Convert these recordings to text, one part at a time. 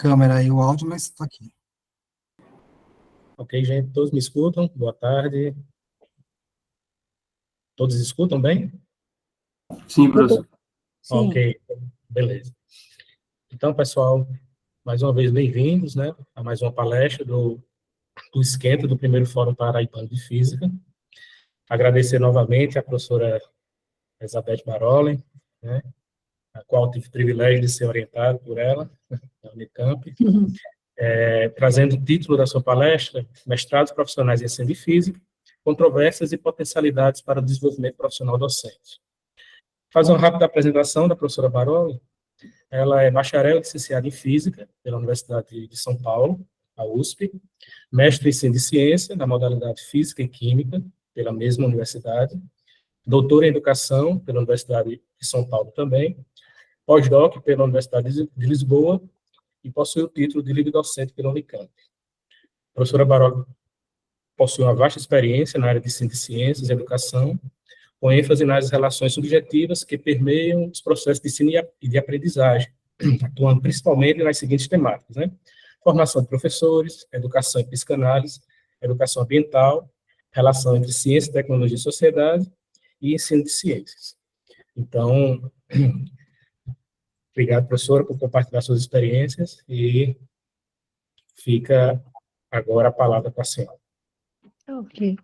câmera e o áudio, mas está aqui. Ok, gente, todos me escutam? Boa tarde. Todos escutam bem? Sim, professor. Sim. Ok, beleza. Então, pessoal, mais uma vez bem-vindos, né, a mais uma palestra do Esquenta, do primeiro Fórum Paraibano de Física. Agradecer novamente à professora Elizabeth Baroli, né, a qual tive o privilégio de ser orientado por ela, da Unicamp, trazendo o título da sua palestra, Mestrados Profissionais em Ensino de Física, Controvérsias e Potencialidades para o Desenvolvimento Profissional Docente. Fazer uma rápida apresentação da professora Baroli. Ela é bacharel e licenciada em Física pela Universidade de São Paulo, a USP, mestre em Ensino de Ciência na modalidade Física e Química pela mesma universidade, doutora em Educação pela Universidade de São Paulo também, pós-doc pela Universidade de Lisboa e possui o título de livre docente pela Unicamp. A professora Baroli possui uma vasta experiência na área de Ensino de Ciências e Educação, com ênfase nas relações subjetivas que permeiam os processos de ensino e de aprendizagem, atuando principalmente nas seguintes temáticas, né? Formação de professores, educação e psicanálise, educação ambiental, relação entre ciência, tecnologia e sociedade e ensino de ciências. Então, obrigado, professora, por compartilhar suas experiências e fica agora a palavra com a senhora. Ok.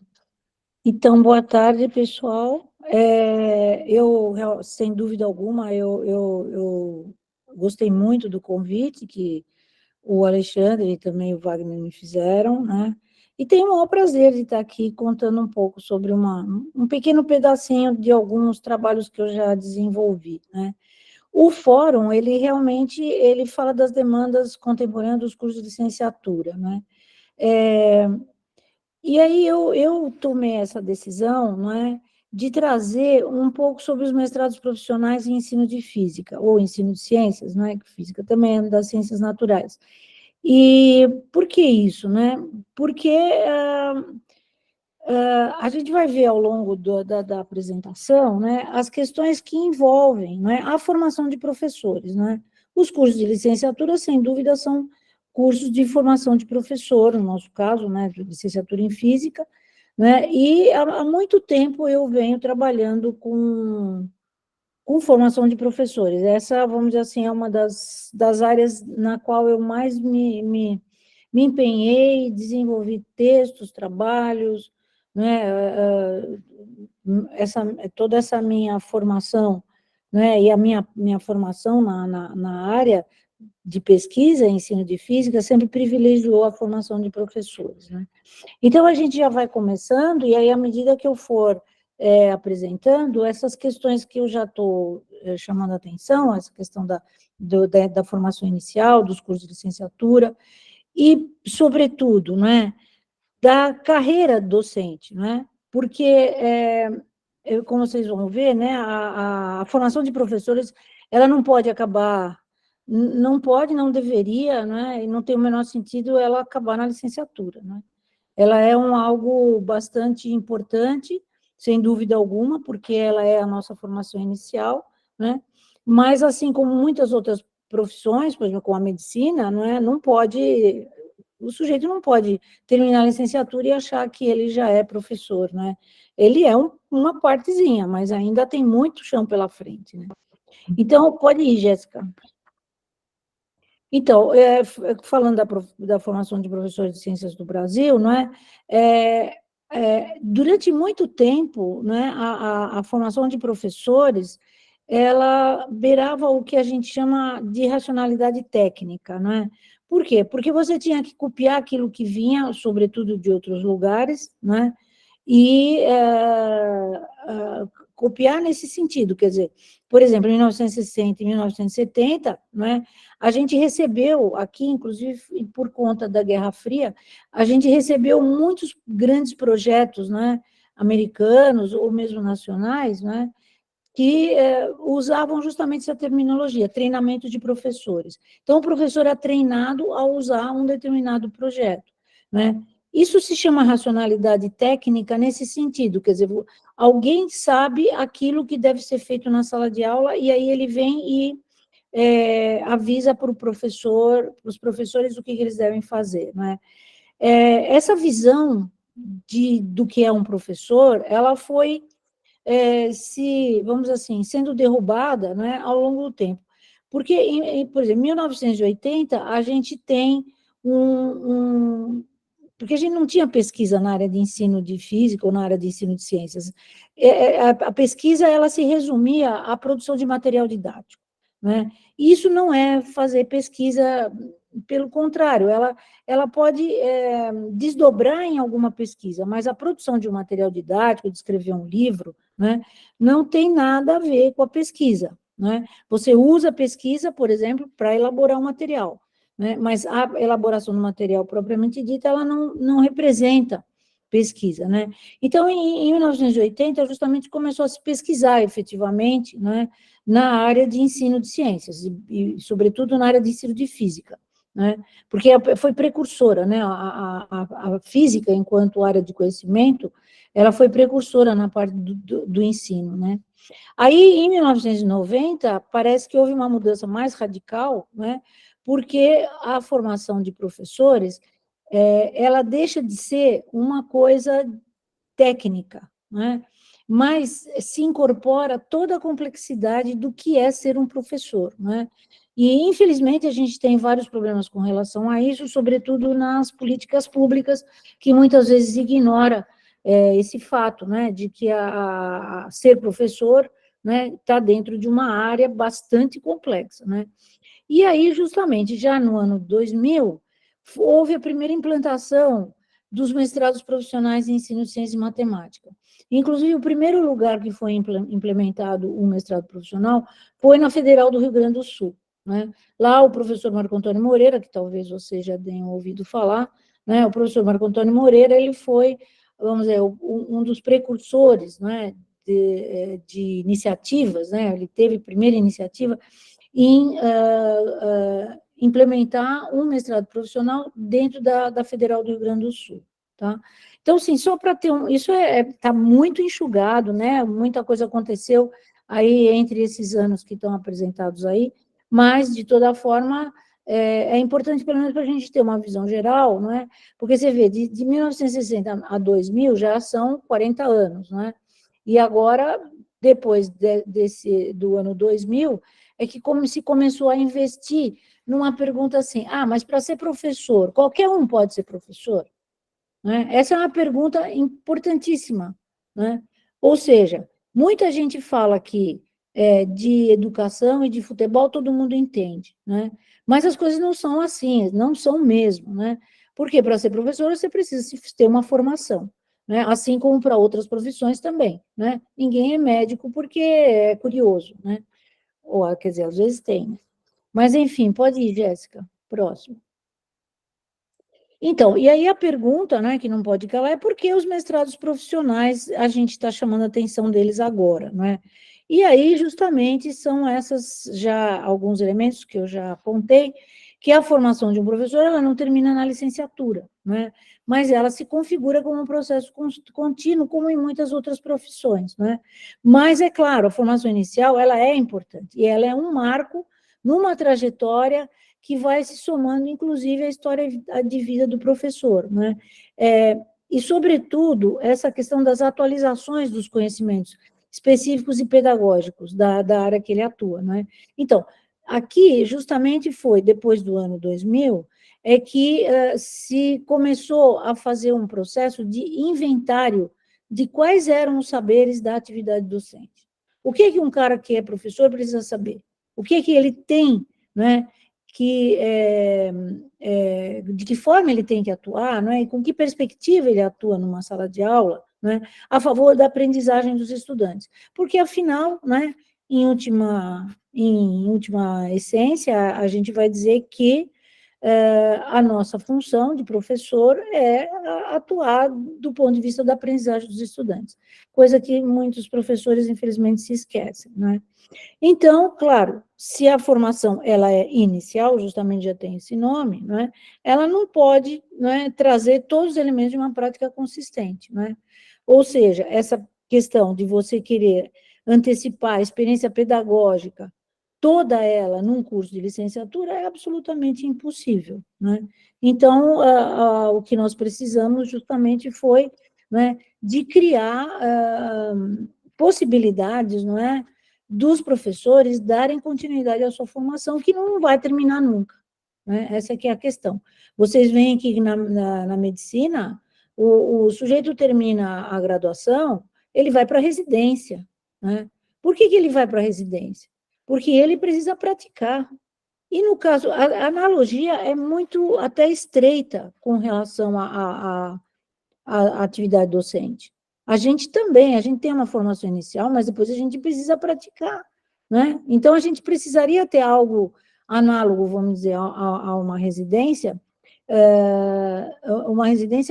Então, boa tarde, pessoal. Sem dúvida alguma, eu gostei muito do convite que o Alexandre e também o Wagner me fizeram, né? E tenho o maior prazer de estar aqui contando um pouco sobre um pequeno pedacinho de alguns trabalhos que eu já desenvolvi, né? O fórum, ele realmente fala das demandas contemporâneas dos cursos de licenciatura, né? E aí eu tomei essa decisão, não é, de trazer um pouco sobre os mestrados profissionais em ensino de física, ou ensino de ciências, não é, que física também é das ciências naturais. E por que isso, né? Porque a gente vai ver ao longo da apresentação, né, as questões que envolvem, não é, a formação de professores, não é? Os cursos de licenciatura, sem dúvida, são cursos de formação de professor, no nosso caso, né, de licenciatura em física, né, e há muito tempo eu venho trabalhando com formação de professores. Essa, vamos dizer assim, é uma das áreas na qual eu mais me empenhei, desenvolvi textos, trabalhos, né, toda essa minha formação, né, e a minha formação na área de pesquisa, ensino de física, sempre privilegiou a formação de professores, né. Então, a gente já vai começando, e aí, à medida que eu for apresentando, essas questões que eu já estou chamando a atenção, essa questão da formação inicial, dos cursos de licenciatura, e, sobretudo, né, da carreira docente, né, porque, como vocês vão ver, né, a formação de professores, ela não pode acabar, não pode, não deveria, né, e não tem o menor sentido ela acabar na licenciatura, né. Ela é algo bastante importante, sem dúvida alguma, porque ela é a nossa formação inicial, né, mas, assim como muitas outras profissões, por exemplo, como a medicina, não é, não pode, o sujeito não pode terminar a licenciatura e achar que ele já é professor, né? Ele é uma partezinha, mas ainda tem muito chão pela frente, né? Então, pode ir, Jéssica. Então, falando da formação de professores de ciências do Brasil, não é? Durante muito tempo, né, a formação de professores, ela beirava o que a gente chama de racionalidade técnica, não é? Por quê? Porque você tinha que copiar aquilo que vinha, sobretudo de outros lugares, né? E copiar nesse sentido, quer dizer, por exemplo, em 1960 e 1970, né, a gente recebeu aqui, inclusive por conta da Guerra Fria, a gente recebeu muitos grandes projetos, né, americanos ou mesmo nacionais, né, que usavam justamente essa terminologia, treinamento de professores. Então, o professor é treinado a usar um determinado projeto, né? Isso se chama racionalidade técnica nesse sentido, quer dizer, alguém sabe aquilo que deve ser feito na sala de aula, e aí ele vem e avisa para os professores o que eles devem fazer, né? Essa visão do que é um professor, ela foi, vamos dizer assim, sendo derrubada, né, ao longo do tempo. Porque, por exemplo, em 1980, a gente tem porque a gente não tinha pesquisa na área de ensino de física ou na área de ensino de ciências. A pesquisa, ela se resumia à produção de material didático, né? Isso não é fazer pesquisa, pelo contrário, ela pode desdobrar em alguma pesquisa, mas a produção de um material didático, de escrever um livro, né, não tem nada a ver com a pesquisa, né? Você usa a pesquisa, por exemplo, para elaborar um material, né? Mas a elaboração do material propriamente dita, ela não representa pesquisa, né? Então, em 1980, justamente começou a se pesquisar efetivamente, né, na área de ensino de ciências, e sobretudo na área de ensino de física, né? Porque foi precursora, né? A física, enquanto área de conhecimento, ela foi precursora na parte do ensino, né? Aí, em 1990, parece que houve uma mudança mais radical, né? Porque a formação de professores, ela deixa de ser uma coisa técnica, né? Mas se incorpora toda a complexidade do que é ser um professor, né? E, infelizmente, a gente tem vários problemas com relação a isso, sobretudo nas políticas públicas, que muitas vezes ignora esse fato, né, de que ser professor, né, está dentro de uma área bastante complexa, né? E aí, justamente, já no ano 2000, houve a primeira implantação dos mestrados profissionais em ensino de ciência e matemática. Inclusive, o primeiro lugar que foi implementado um mestrado profissional foi na Federal do Rio Grande do Sul, né? Lá, o professor Marco Antônio Moreira, que talvez vocês já tenham ouvido falar, né? O professor Marco Antônio Moreira, ele foi, vamos dizer, um dos precursores, né, de iniciativas, né? Ele teve a primeira iniciativa em implementar um mestrado profissional dentro da Federal do Rio Grande do Sul, tá? Então, assim, só para ter isso está muito enxugado, né? Muita coisa aconteceu aí entre esses anos que estão apresentados aí, mas, de toda forma, é importante, pelo menos, para a gente ter uma visão geral, não é? Porque você vê, de 1960 a 2000 já são 40 anos, não é? E agora, depois do ano 2000, é que se começou a investir numa pergunta assim, mas para ser professor, qualquer um pode ser professor? Né? Essa é uma pergunta importantíssima, né? Ou seja, muita gente fala que de educação e de futebol todo mundo entende, né? Mas as coisas não são assim, não são mesmo, né? Porque para ser professor você precisa ter uma formação, né? Assim como para outras profissões também, né? Ninguém é médico porque é curioso, né? Ou, quer dizer, às vezes tem, né? Mas, enfim, pode ir, Jéssica. Próximo. Então, e aí a pergunta, né, que não pode calar, é por que os mestrados profissionais a gente está chamando a atenção deles agora, né? E aí, justamente, são já alguns elementos que eu já apontei, que a formação de um professor, ela não termina na licenciatura, né? Mas ela se configura como um processo contínuo, como em muitas outras profissões, né? Mas, é claro, a formação inicial, ela é importante, e ela é um marco numa trajetória que vai se somando, inclusive, à história de vida do professor, né? E, sobretudo, essa questão das atualizações dos conhecimentos específicos e pedagógicos da área que ele atua, né? Então, aqui, justamente, foi, depois do ano 2000, que se começou a fazer um processo de inventário de quais eram os saberes da atividade docente. O que um cara que é professor precisa saber? O que ele tem, né? De que forma ele tem que atuar, não é? E com que perspectiva ele atua numa sala de aula, né, a favor da aprendizagem dos estudantes. Porque, afinal, né, em última essência, a gente vai dizer que a nossa função de professor é atuar do ponto de vista da aprendizagem dos estudantes, coisa que muitos professores, infelizmente, se esquecem, né? Então, claro, se a formação ela é inicial, justamente já tem esse nome, não é? Ela não pode, não é, trazer todos os elementos de uma prática consistente, não é? Ou seja, essa questão de você querer antecipar a experiência pedagógica toda ela num curso de licenciatura é absolutamente impossível, né? Então, o que nós precisamos justamente foi, né, de criar possibilidades, não é, dos professores darem continuidade à sua formação, que não vai terminar nunca, né? Essa aqui é a questão. Vocês veem que na medicina, o sujeito termina a graduação, ele vai para a residência, né? Por que ele vai para a residência? Porque ele precisa praticar. E, no caso, a analogia é muito até estreita com relação à atividade docente. A gente tem uma formação inicial, mas depois a gente precisa praticar, né? Então, a gente precisaria ter algo análogo, vamos dizer, a uma residência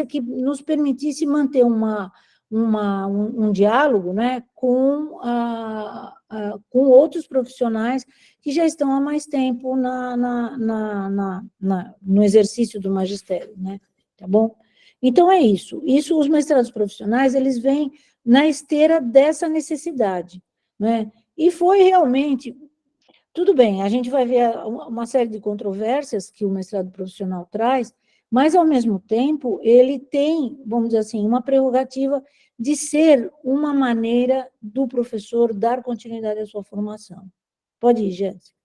que nos permitisse manter um diálogo, né, com outros profissionais que já estão há mais tempo no exercício do magistério, né? Tá bom? Então, é isso. Os mestrados profissionais, eles vêm na esteira dessa necessidade, né? E foi realmente... Tudo bem, a gente vai ver uma série de controvérsias que o mestrado profissional traz, mas, ao mesmo tempo, ele tem, vamos dizer assim, uma prerrogativa de ser uma maneira do professor dar continuidade à sua formação. Pode ir, Jéssica.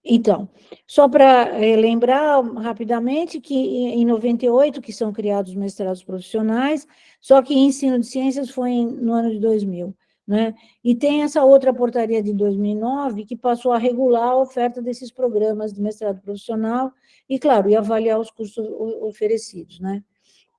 Então, só para lembrar rapidamente que em 98 que são criados os mestrados profissionais, só que ensino de ciências foi no ano de 2000, né? E tem essa outra portaria de 2009 que passou a regular a oferta desses programas de mestrado profissional e, claro, e avaliar os cursos oferecidos, né?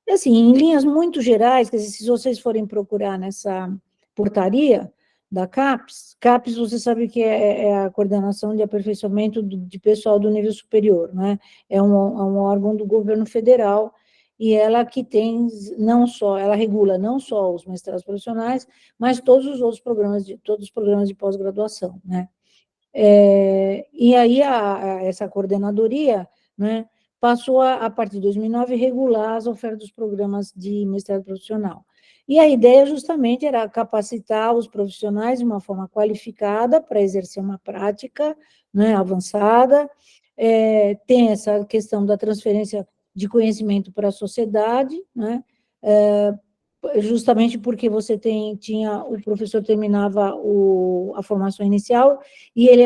E, assim, em linhas muito gerais, quer dizer, se vocês forem procurar nessa portaria da CAPES, você sabe que é a coordenação de aperfeiçoamento de pessoal do nível superior, né? É um órgão do governo federal, e ela que tem ela regula não só os mestrados profissionais, mas todos os outros programas, todos os programas de pós-graduação, né? E aí essa coordenadoria, né, passou a partir de 2009, regular as ofertas dos programas de mestrado profissional. E a ideia justamente era capacitar os profissionais de uma forma qualificada para exercer uma prática, né, avançada, tem essa questão da transferência de conhecimento para a sociedade, né, justamente porque o professor terminava a formação inicial e ele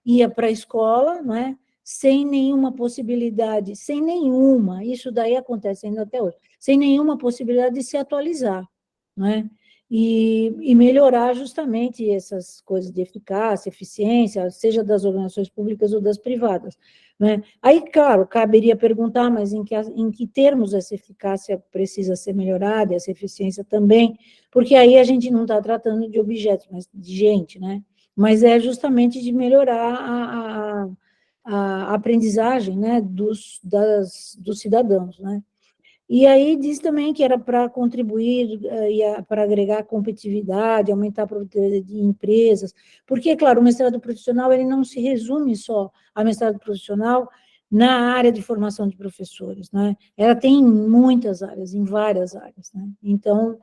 ia para a escola, né, sem nenhuma possibilidade, isso daí acontece ainda até hoje, sem nenhuma possibilidade de se atualizar, né, e melhorar justamente essas coisas de eficácia, eficiência, seja das organizações públicas ou das privadas, né? Aí, claro, caberia perguntar, mas em que termos essa eficácia precisa ser melhorada, essa eficiência também, porque aí a gente não está tratando de objetos, mas de gente, né? Mas é justamente de melhorar a aprendizagem, né, dos cidadãos, né? E aí diz também que era para contribuir para agregar competitividade, aumentar a produtividade de empresas, porque, claro, o mestrado profissional ele não se resume só a mestrado profissional na área de formação de professores, né? Ela tem muitas áreas, em várias áreas, né? Então,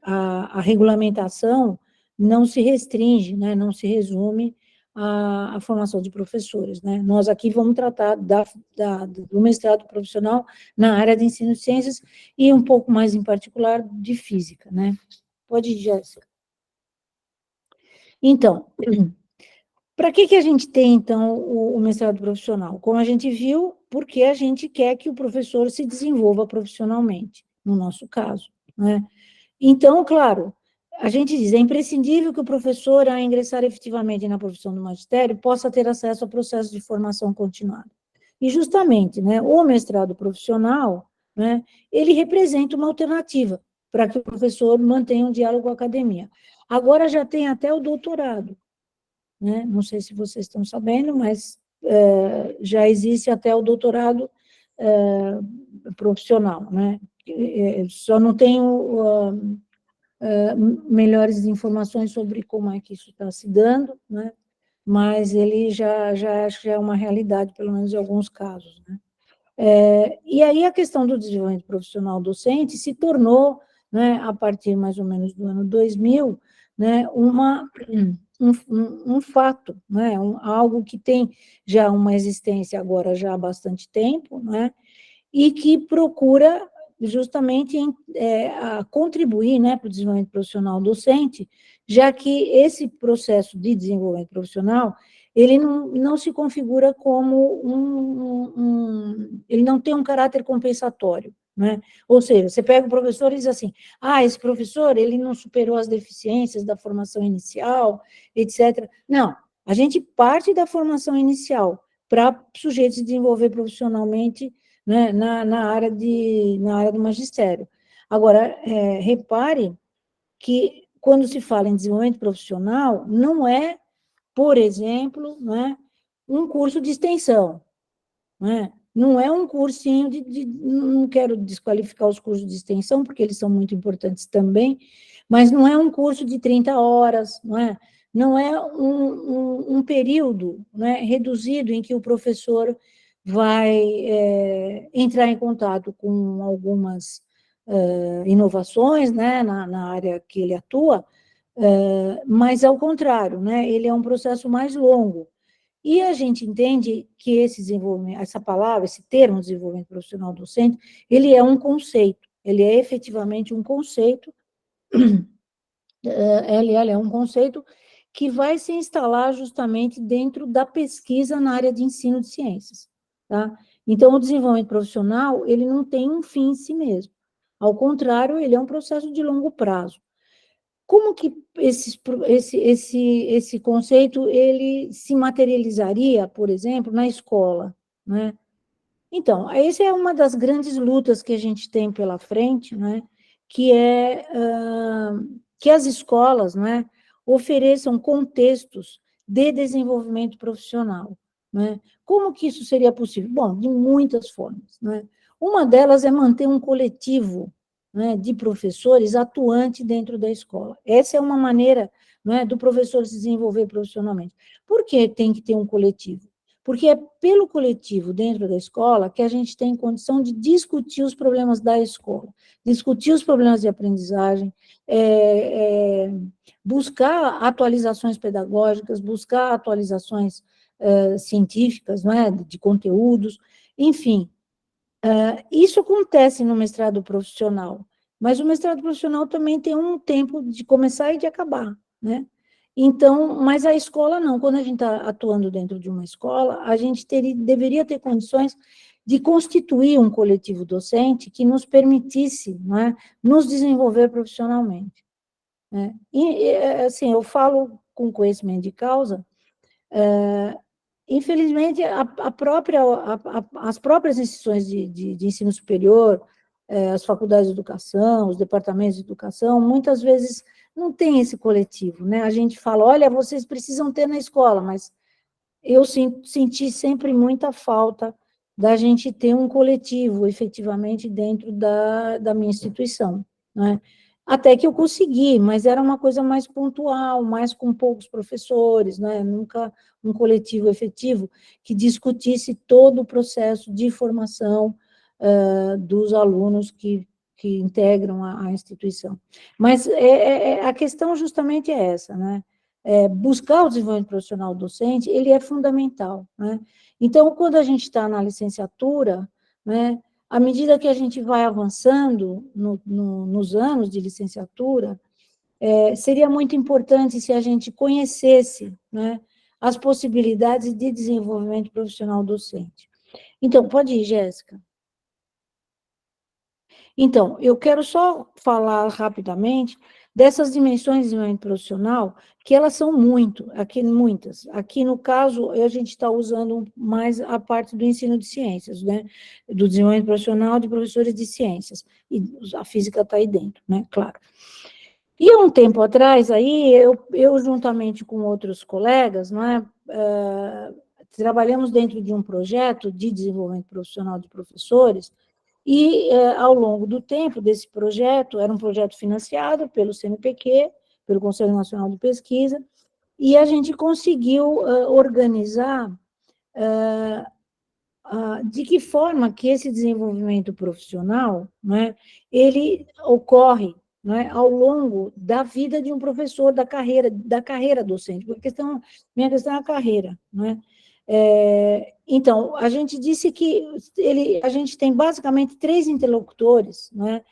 a regulamentação não se restringe, né? Não se resume à formação de professores, né? Nós aqui vamos tratar do mestrado profissional na área de ensino de ciências e um pouco mais em particular de física, né? Pode ir, Jéssica. Então, para que a gente tem, então, o mestrado profissional? Como a gente viu, porque a gente quer que o professor se desenvolva profissionalmente, no nosso caso, né? Então, claro, a gente diz, é imprescindível que o professor, ao ingressar efetivamente na profissão do magistério, possa ter acesso ao processo de formação continuada. E, justamente, né, o mestrado profissional, né, ele representa uma alternativa para que o professor mantenha um diálogo com a academia. Agora já tem até o doutorado, né? Não sei se vocês estão sabendo, mas já existe até o doutorado profissional, né? Só não tenho melhores informações sobre como é que isso está se dando, né? Mas ele acho que já é uma realidade, pelo menos em alguns casos, né? E aí a questão do desenvolvimento profissional docente se tornou, né, a partir mais ou menos do ano 2000, né, um fato, né, algo que tem já uma existência agora já há bastante tempo, né, e que procura justamente a contribuir, né, para o desenvolvimento profissional docente, já que esse processo de desenvolvimento profissional, ele não se configura como ele não tem um caráter compensatório, né? Ou seja, você pega o professor e diz assim, esse professor, ele não superou as deficiências da formação inicial, etc. Não, a gente parte da formação inicial para o sujeito se desenvolver profissionalmente, né, na área do magistério. Agora, repare que quando se fala em desenvolvimento profissional, não é, por exemplo, né, um curso de extensão, né? Não é um cursinho não quero desqualificar os cursos de extensão, porque eles são muito importantes também, mas não é um curso de 30 horas, não é? Não é um período, né, reduzido em que o professor vai entrar em contato com algumas inovações, né, na área que ele atua, mas ao contrário, né, ele é um processo mais longo. E a gente entende que esse desenvolvimento, essa palavra, esse termo desenvolvimento profissional docente, ele é um conceito, ele é efetivamente um conceito, ele é um conceito que vai se instalar justamente dentro da pesquisa na área de ensino de ciências, tá? Então, o desenvolvimento profissional, ele não tem um fim em si mesmo. Ao contrário, ele é um processo de longo prazo. Como que esse conceito ele se materializaria, por exemplo, na escola, né? Então, essa é uma das grandes lutas que a gente tem pela frente, né? Que é que as escolas, né, ofereçam contextos de desenvolvimento profissional, né? Como que isso seria possível? Bom, de muitas formas, né? Uma delas é manter um coletivo, né, de professores atuante dentro da escola. Essa é uma maneira, né, do professor se desenvolver profissionalmente. Por que tem que ter um coletivo? Porque é pelo coletivo dentro da escola que a gente tem condição de discutir os problemas da escola, discutir os problemas de aprendizagem, buscar atualizações pedagógicas, buscar atualizações científicas, não é, de conteúdos, enfim. Isso acontece no mestrado profissional, mas o mestrado profissional também tem um tempo de começar e de acabar, né? Então, mas a escola não. Quando a gente está atuando dentro de uma escola, a gente deveria ter condições de constituir um coletivo docente que nos permitisse, não é, nos desenvolver profissionalmente, né? E, assim, eu falo com conhecimento de causa, infelizmente, as próprias instituições de ensino superior, as faculdades de educação, os departamentos de educação, muitas vezes não tem esse coletivo, né? A gente fala, olha, vocês precisam ter na escola, mas eu senti sempre muita falta da gente ter um coletivo, efetivamente, dentro da minha instituição, né? Até que eu consegui, mas era uma coisa mais pontual, mais com poucos professores, né? Nunca um coletivo efetivo que discutisse todo o processo de formação dos alunos que integram a instituição. Mas a questão justamente é essa, né? Buscar o desenvolvimento profissional docente, ele é fundamental, né? Então, quando a gente está na licenciatura, né, à medida que a gente vai avançando nos anos de licenciatura, seria muito importante se a gente conhecesse, né, as possibilidades de desenvolvimento profissional docente. Então, pode ir, Jéssica. Então, eu quero só falar rapidamente dessas dimensões de desenvolvimento profissional, que elas são muitas. Aqui, no caso, a gente está usando mais a parte do ensino de ciências, né? Do desenvolvimento profissional de professores de ciências. E a física está aí dentro, né? Claro. E há um tempo atrás, aí, eu juntamente com outros colegas, não é? Trabalhamos dentro de um projeto de desenvolvimento profissional de professores, e, ao longo do tempo desse projeto, era um projeto financiado pelo CNPq, pelo Conselho Nacional de Pesquisa, e a gente conseguiu organizar de que forma que esse desenvolvimento profissional, né, ele ocorre não é, ao longo da vida de um professor, da carreira docente, porque minha questão é a carreira, não é? Então, a gente disse que a gente tem basicamente 3 interlocutores, não é,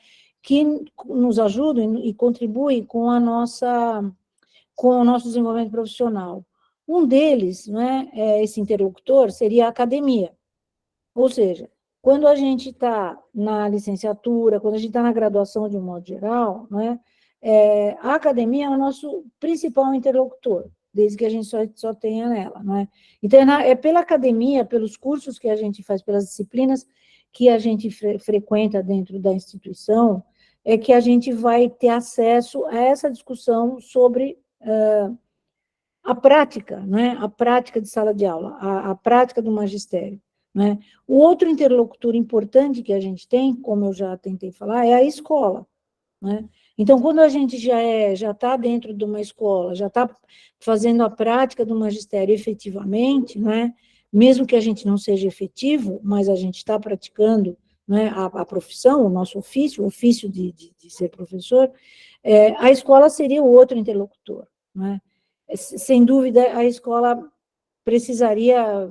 que nos ajudam e contribuem com o nosso desenvolvimento profissional. Um deles, não é, esse interlocutor, seria a academia. Ou seja, quando a gente está na licenciatura, quando a gente está na graduação de um modo geral, né, a academia é o nosso principal interlocutor, desde que a gente só tenha nela. Né? Então, é pela academia, pelos cursos que a gente faz, pelas disciplinas que a gente frequenta dentro da instituição, é que a gente vai ter acesso a essa discussão sobre a prática, né? A prática de sala de aula, a prática do magistério. Né? O outro interlocutor importante que a gente tem, como eu já tentei falar, é a escola. Né? Então, quando a gente já está dentro de uma escola, já está fazendo a prática do magistério efetivamente, né? Mesmo que a gente não seja efetivo, mas a gente está praticando, né, a profissão, o nosso ofício, o ofício de ser professor, a escola seria o outro interlocutor. Né? Sem dúvida, a escola precisaria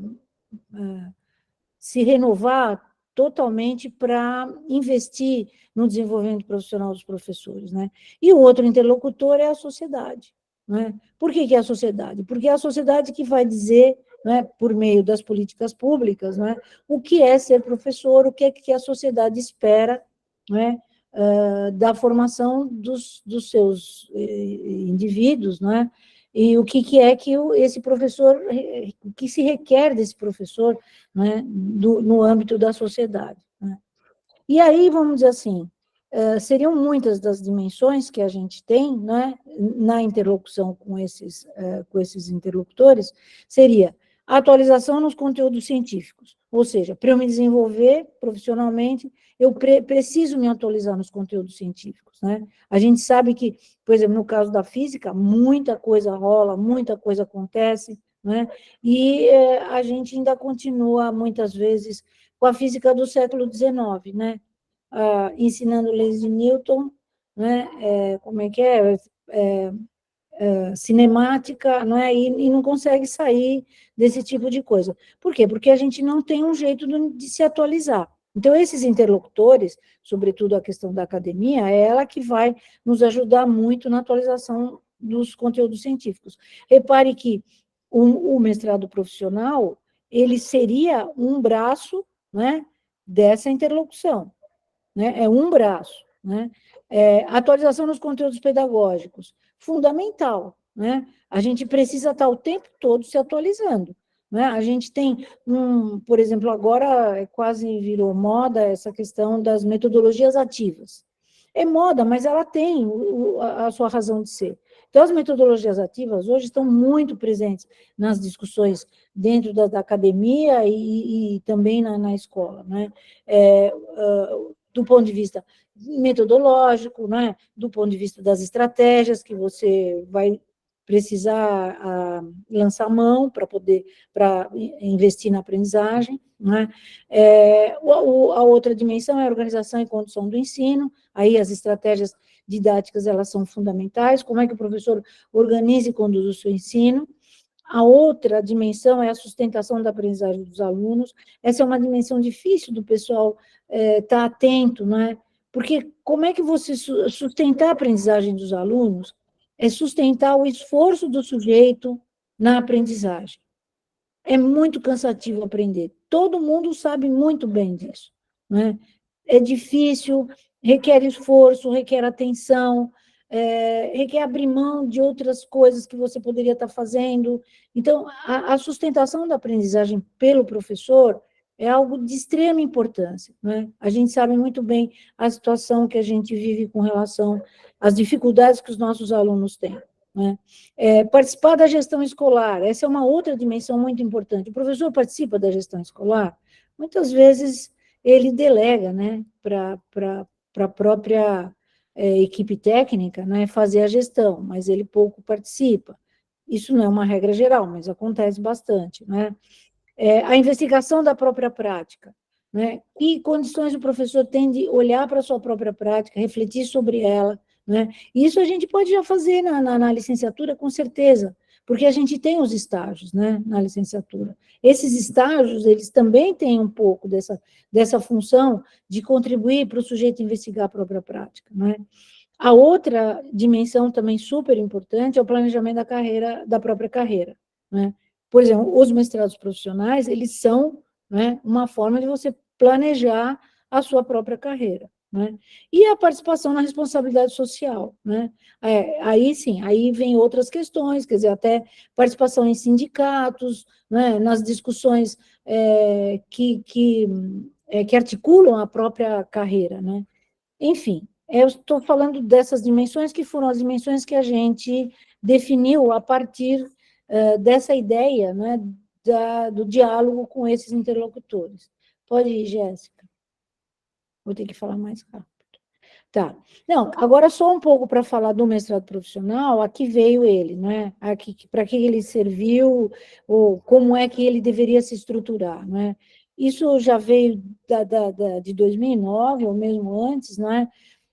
se renovar totalmente para investir no desenvolvimento profissional dos professores, né? E o outro interlocutor é a sociedade, né? Por que é a sociedade? Porque é a sociedade que vai dizer, né, por meio das políticas públicas, né, o que é ser professor, o que é que a sociedade espera, né, da formação dos seus indivíduos, né? E o que é que esse professor, o que se requer desse professor, né, no âmbito da sociedade. Né? E aí, vamos dizer assim, seriam muitas das dimensões que a gente tem, né, na interlocução com esses interlocutores, seria a atualização nos conteúdos científicos, ou seja, para eu me desenvolver profissionalmente, eu preciso me atualizar nos conteúdos científicos. Né? A gente sabe que, por exemplo, no caso da física, muita coisa rola, muita coisa acontece, né? E a gente ainda continua, muitas vezes, com a física do século XIX, né? Ensinando leis de Newton, né? Como é que cinemática, não é? E não consegue sair desse tipo de coisa. Por quê? Porque a gente não tem um jeito de se atualizar. Então, esses interlocutores, sobretudo a questão da academia, é ela que vai nos ajudar muito na atualização dos conteúdos científicos. Repare que o mestrado profissional, ele seria um braço, né, dessa interlocução, né? É um braço, né? Atualização nos conteúdos pedagógicos, fundamental, né? A gente precisa estar o tempo todo se atualizando, né? A gente tem, por exemplo, agora quase virou moda essa questão das metodologias ativas. É moda, mas ela tem a sua razão de ser. Então, as metodologias ativas hoje estão muito presentes nas discussões dentro da academia e também na escola, né? Do ponto de vista metodológico, né? Do ponto de vista das estratégias que você vai precisar lançar mão para investir na aprendizagem. Né? A outra dimensão é a organização e condução do ensino, aí as estratégias didáticas elas são fundamentais, como é que o professor organiza e conduz o seu ensino. A outra dimensão é a sustentação da aprendizagem dos alunos. Essa é uma dimensão difícil do pessoal estar atento, não é? Porque como é que você sustentar a aprendizagem dos alunos é sustentar o esforço do sujeito na aprendizagem. É muito cansativo aprender. Todo mundo sabe muito bem disso, né? É difícil, requer esforço, requer atenção, requer abrir mão de outras coisas que você poderia estar fazendo. Então, a sustentação da aprendizagem pelo professor é algo de extrema importância. Né? A gente sabe muito bem a situação que a gente vive com relação às dificuldades que os nossos alunos têm. Né? Participar da gestão escolar, essa é uma outra dimensão muito importante. O professor participa da gestão escolar, muitas vezes ele delega, né, para a própria equipe técnica, né, fazer a gestão, mas ele pouco participa. Isso não é uma regra geral, mas acontece bastante. Né? A investigação da própria prática. Né? Que condições o professor tem de olhar para a sua própria prática, refletir sobre ela, né? Isso a gente pode já fazer na licenciatura, com certeza, porque a gente tem os estágios, né, na licenciatura. Esses estágios, eles também têm um pouco dessa função de contribuir para o sujeito investigar a própria prática, né? A outra dimensão também super importante é o planejamento da carreira, da própria carreira, né? Por exemplo, os mestrados profissionais, eles são, né, uma forma de você planejar a sua própria carreira, né? E a participação na responsabilidade social, né? Aí sim, aí vem outras questões, quer dizer, até participação em sindicatos, né, nas discussões que articulam a própria carreira, né? Enfim, eu estou falando dessas dimensões que foram as dimensões que a gente definiu a partir dessa ideia, né, do diálogo com esses interlocutores. Pode ir, Jéssica. Vou ter que falar mais rápido. Tá. Não, agora só um pouco para falar do mestrado profissional, aqui veio ele, né? Para que ele serviu, ou como é que ele deveria se estruturar, né? Isso já veio de 2009, ou mesmo antes, né?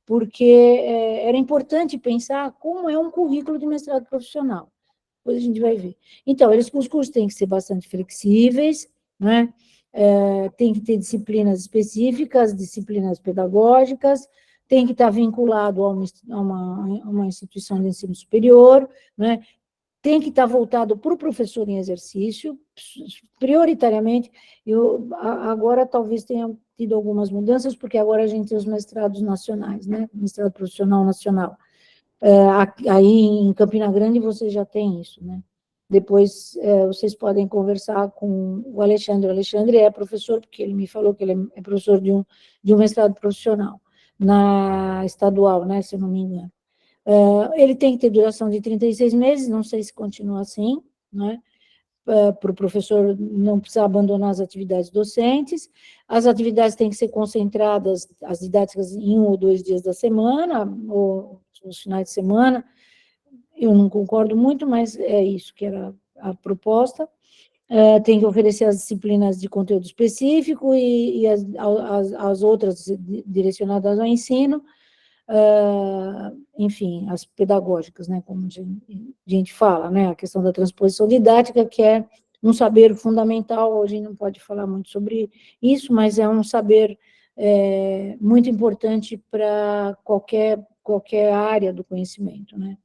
Porque era importante pensar como é um currículo de mestrado profissional. Depois a gente vai ver. Então, os cursos têm que ser bastante flexíveis, né? Tem que ter disciplinas específicas, disciplinas pedagógicas, tem que estar vinculado a uma instituição de ensino superior, né? Tem que estar voltado para o professor em exercício, prioritariamente. Agora talvez tenha tido algumas mudanças, porque agora a gente tem os mestrados nacionais, né? Mestrado profissional nacional. Aí em Campina Grande você já tem isso, né? Depois vocês podem conversar com o Alexandre. O Alexandre é professor, porque ele me falou que ele é professor de um mestrado profissional, na estadual, né, se eu não me engano. Ele tem que ter duração de 36 meses, não sei se continua assim, né? Para o professor não precisar abandonar as atividades docentes. As atividades têm que ser concentradas, as didáticas, em 1 ou 2 dias da semana, ou nos finais de semana. Eu não concordo muito, mas é isso que era a proposta. Tem que oferecer as disciplinas de conteúdo específico e as outras direcionadas ao ensino, enfim, as pedagógicas, né, como a gente fala, né, a questão da transposição didática, que é um saber fundamental. Hoje não pode falar muito sobre isso, mas é um saber muito importante para qualquer área do conhecimento, né.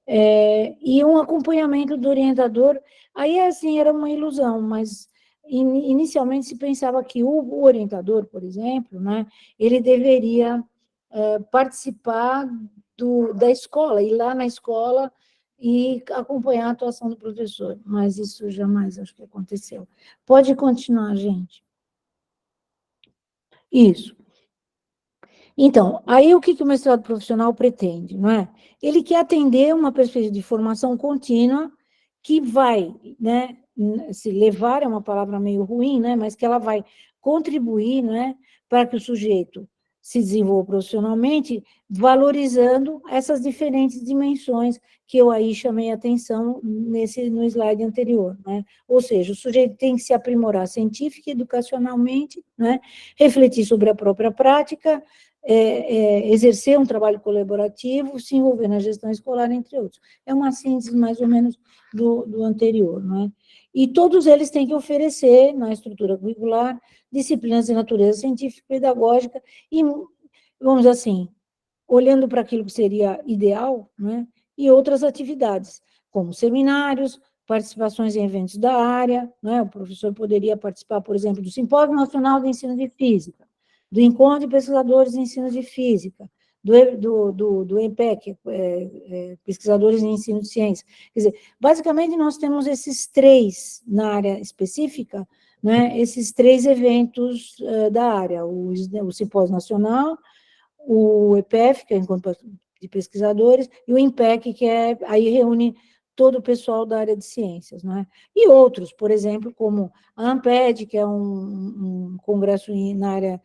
E um acompanhamento do orientador, aí assim, era uma ilusão, mas inicialmente se pensava que o orientador, por exemplo, né, ele deveria participar da escola, ir lá na escola e acompanhar a atuação do professor, mas isso jamais acho que aconteceu. Pode continuar, gente. Isso. Então, aí o que o mestrado profissional pretende, não é? Ele quer atender uma perspectiva de formação contínua que vai, né, se levar é uma palavra meio ruim, né, mas que ela vai contribuir, né, para que o sujeito se desenvolva profissionalmente, valorizando essas diferentes dimensões que eu aí chamei a atenção no slide anterior, né? Ou seja, o sujeito tem que se aprimorar científica e educacionalmente, né, refletir sobre a própria prática, exercer um trabalho colaborativo, se envolver na gestão escolar, entre outros. É uma síntese mais ou menos do anterior, não é? E todos eles têm que oferecer, na estrutura curricular, disciplinas de natureza científica e pedagógica, e, vamos dizer assim, olhando para aquilo que seria ideal, né, e outras atividades, como seminários, participações em eventos da área, né, o professor poderia participar, por exemplo, do Simpósio Nacional de Ensino de Física, do Encontro de Pesquisadores em Ensino de Física, do EMPEC, Pesquisadores em Ensino de Ciência. Quer dizer, basicamente, nós temos esses 3 na área específica, né, esses 3 eventos da área, o Simpósio Nacional, o EPEF, que é o Encontro de Pesquisadores, e o IMPEC, que aí reúne todo o pessoal da área de ciências, né? E outros, por exemplo, como a AMPED, que é um congresso na área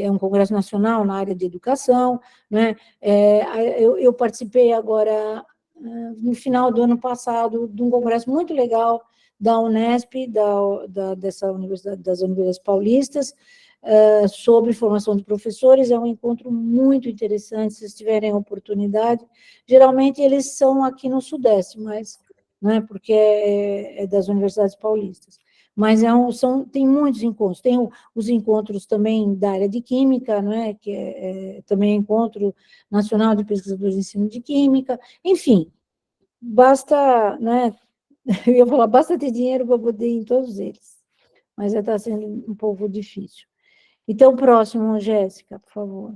é um congresso nacional na área de educação, né? Eu participei agora, no final do ano passado, de um congresso muito legal da Unesp, dessa universidade, das universidades paulistas, sobre formação de professores. É um encontro muito interessante, se vocês tiverem a oportunidade. Geralmente eles são aqui no Sudeste, mas, né, porque é das universidades paulistas. Mas tem muitos encontros. Tem os encontros também da área de Química, né, que também Encontro Nacional de Pesquisadores de Ensino de Química. Enfim, basta, né, eu ia falar, basta ter dinheiro para poder ir em todos eles. Mas está sendo um pouco difícil. Então, próximo, Jéssica, por favor.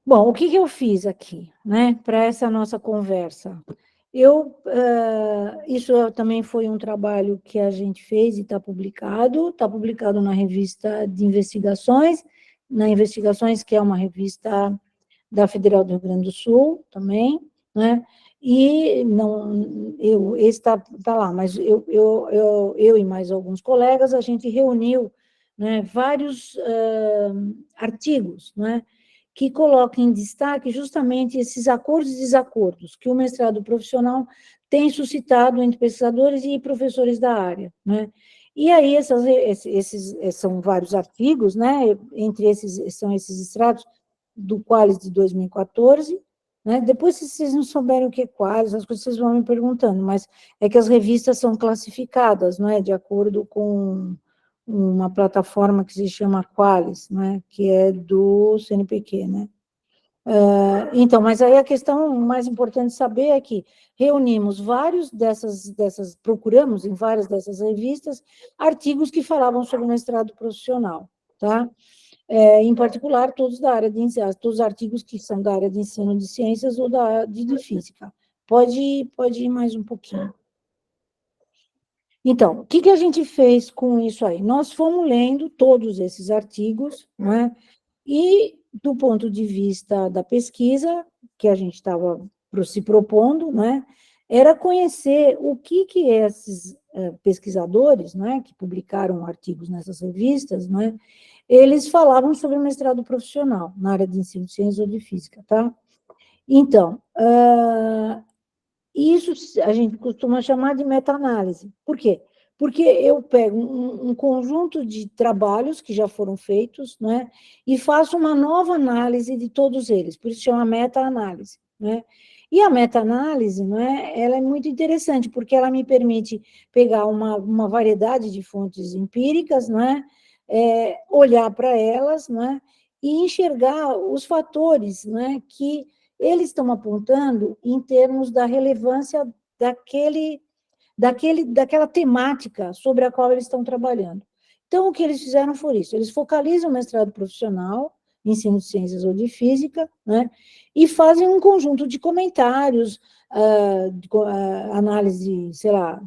Bom, o que eu fiz aqui, né, para essa nossa conversa? Isso também foi um trabalho que a gente fez e está publicado na revista de investigações, na Investigações, que é uma revista da Federal do Rio Grande do Sul também, né, e não, esse está lá, mas eu e mais alguns colegas, a gente reuniu, né, vários artigos, né, que colocam em destaque justamente esses acordos e desacordos que o mestrado profissional tem suscitado entre pesquisadores e professores da área, né? E aí, esses são vários artigos, né? Entre esses, são esses extratos do Qualis de 2014, né? Depois, se vocês não souberem o que é Qualis, as coisas vocês vão me perguntando, mas é que as revistas são classificadas, não é? De acordo com uma plataforma que se chama Qualis, né, que é do CNPq, né? Então, mas aí a questão mais importante de saber é que reunimos procuramos em várias dessas revistas artigos que falavam sobre o mestrado profissional, tá? Em particular, todos os artigos que são da área de ensino de ciências ou de física. Pode ir mais um pouquinho. Então, o que a gente fez com isso aí? Nós fomos lendo todos esses artigos, né? E, do ponto de vista da pesquisa, que a gente estava se propondo, né? Era conhecer o que esses pesquisadores, né, que publicaram artigos nessas revistas, né, eles falavam sobre o mestrado profissional na área de ensino de ciências ou de física, tá? Então, isso a gente costuma chamar de meta-análise. Por quê? Porque eu pego um conjunto de trabalhos que já foram feitos, né, e faço uma nova análise de todos eles, por isso chama meta-análise, né? E a meta-análise, né, ela é muito interessante, porque ela me permite pegar uma variedade de fontes empíricas, né, olhar para elas, né, e enxergar os fatores, né, que eles estão apontando em termos da relevância daquela temática sobre a qual eles estão trabalhando. Então, o que eles fizeram foi isso, eles focalizam o mestrado profissional, ensino de ciências ou de física, né, e fazem um conjunto de comentários, análise, sei lá,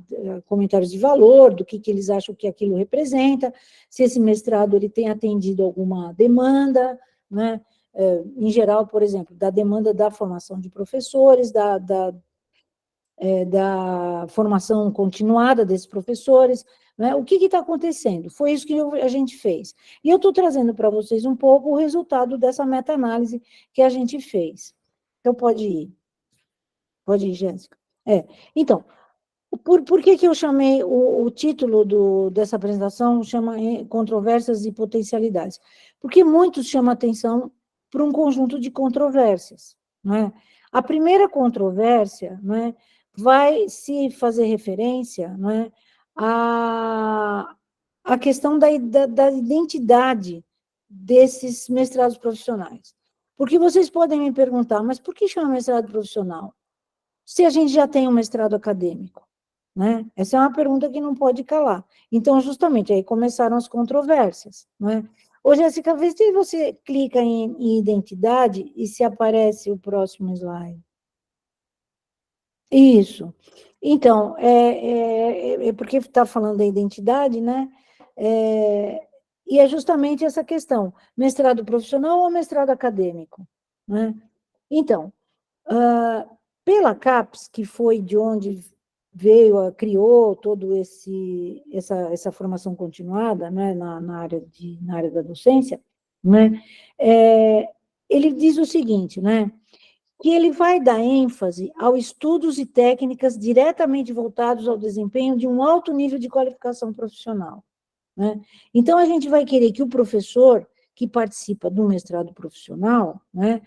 comentários de valor, do que eles acham que aquilo representa, se esse mestrado ele tem atendido alguma demanda, né, em geral, por exemplo, da demanda da formação de professores, da formação continuada desses professores, né? O que está acontecendo? Foi isso que a gente fez. E eu estou trazendo para vocês um pouco o resultado dessa meta-análise que a gente fez. Então, pode ir, Jéssica. Então, por que eu chamei o título dessa apresentação, chama Controvérsias e Potencialidades? Porque muitos chamam atenção para um conjunto de controvérsias, né? A primeira controvérsia, né, vai se fazer referência, né, à questão da identidade desses mestrados profissionais. Porque vocês podem me perguntar, mas por que chama mestrado profissional? Se a gente já tem um mestrado acadêmico, né? Essa é uma pergunta que não pode calar. Então, justamente, aí começaram as controvérsias, né? Ô, Jéssica, vê se você clica em identidade e se aparece o próximo slide. Isso. Então, porque está falando da identidade, né? E é justamente essa questão, mestrado profissional ou mestrado acadêmico, né? Então, pela CAPES, que foi de onde criou todo essa formação continuada, né, na área da docência, né, ele diz o seguinte, né, que ele vai dar ênfase aos estudos e técnicas diretamente voltados ao desempenho de um alto nível de qualificação profissional, né? Então, a gente vai querer que o professor que participa do mestrado profissional, né,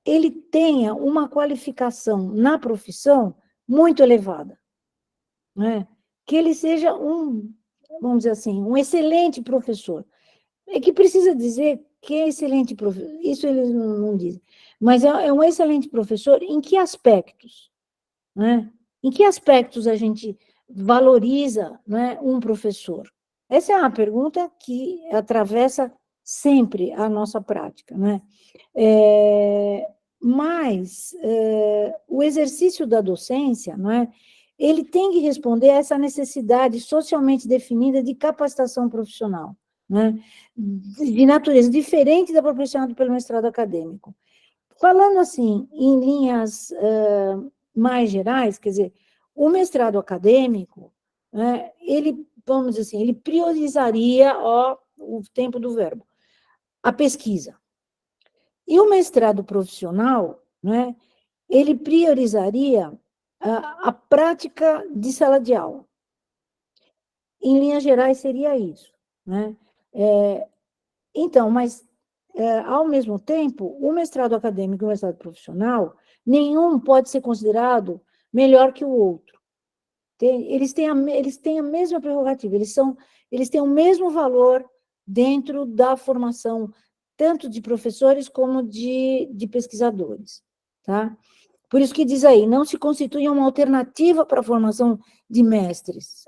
ele tenha uma qualificação na profissão muito elevada, né? Que ele seja vamos dizer assim, um excelente professor. É que precisa dizer que é excelente professor, isso eles não dizem, mas é um excelente professor em que aspectos, né? Em que aspectos a gente valoriza, né, um professor? Essa é uma pergunta que atravessa sempre a nossa prática, né? Mas o exercício da docência, não é? Ele tem que responder a essa necessidade socialmente definida de capacitação profissional, né? De natureza diferente da proporcionada pelo mestrado acadêmico. Falando assim, em linhas mais gerais, quer dizer, o mestrado acadêmico, né, ele, vamos dizer assim, ele priorizaria o tempo do verbo, a pesquisa. E o mestrado profissional, né, ele priorizaria a prática de sala de aula. Em linhas gerais, seria isso, né? Então, mas, ao mesmo tempo, o mestrado acadêmico e o mestrado profissional, nenhum pode ser considerado melhor que o outro. Eles têm a mesma prerrogativa, eles têm o mesmo valor dentro da formação, tanto de professores como de pesquisadores, tá? Por isso que diz aí, não se constitui uma alternativa para a formação de mestres.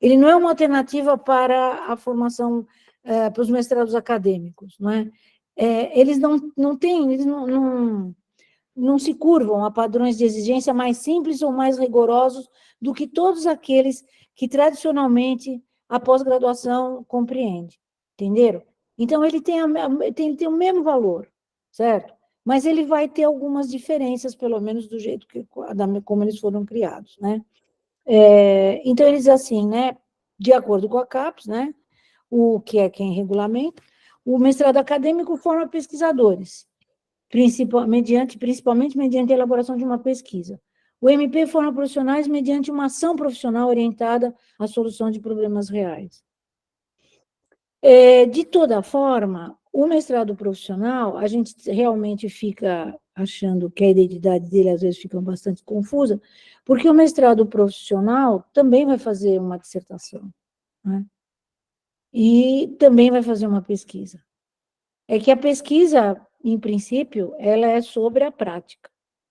Ele não é uma alternativa para a formação, para os mestrados acadêmicos, não é? Eles não têm, eles não se curvam a padrões de exigência mais simples ou mais rigorosos do que todos aqueles que tradicionalmente a pós-graduação compreende, entenderam? Então, ele tem o mesmo valor, certo? Mas ele vai ter algumas diferenças, pelo menos do jeito como eles foram criados, né? Então, eles assim, né, de acordo com a CAPES, né, o que é quem regulamenta, o mestrado acadêmico forma pesquisadores, principalmente mediante a elaboração de uma pesquisa. O MP forma profissionais mediante uma ação profissional orientada à solução de problemas reais. De toda forma, o mestrado profissional, a gente realmente fica achando que a identidade dele às vezes fica bastante confusa, porque o mestrado profissional também vai fazer uma dissertação, né? E também vai fazer uma pesquisa. É que a pesquisa, em princípio, ela é sobre a prática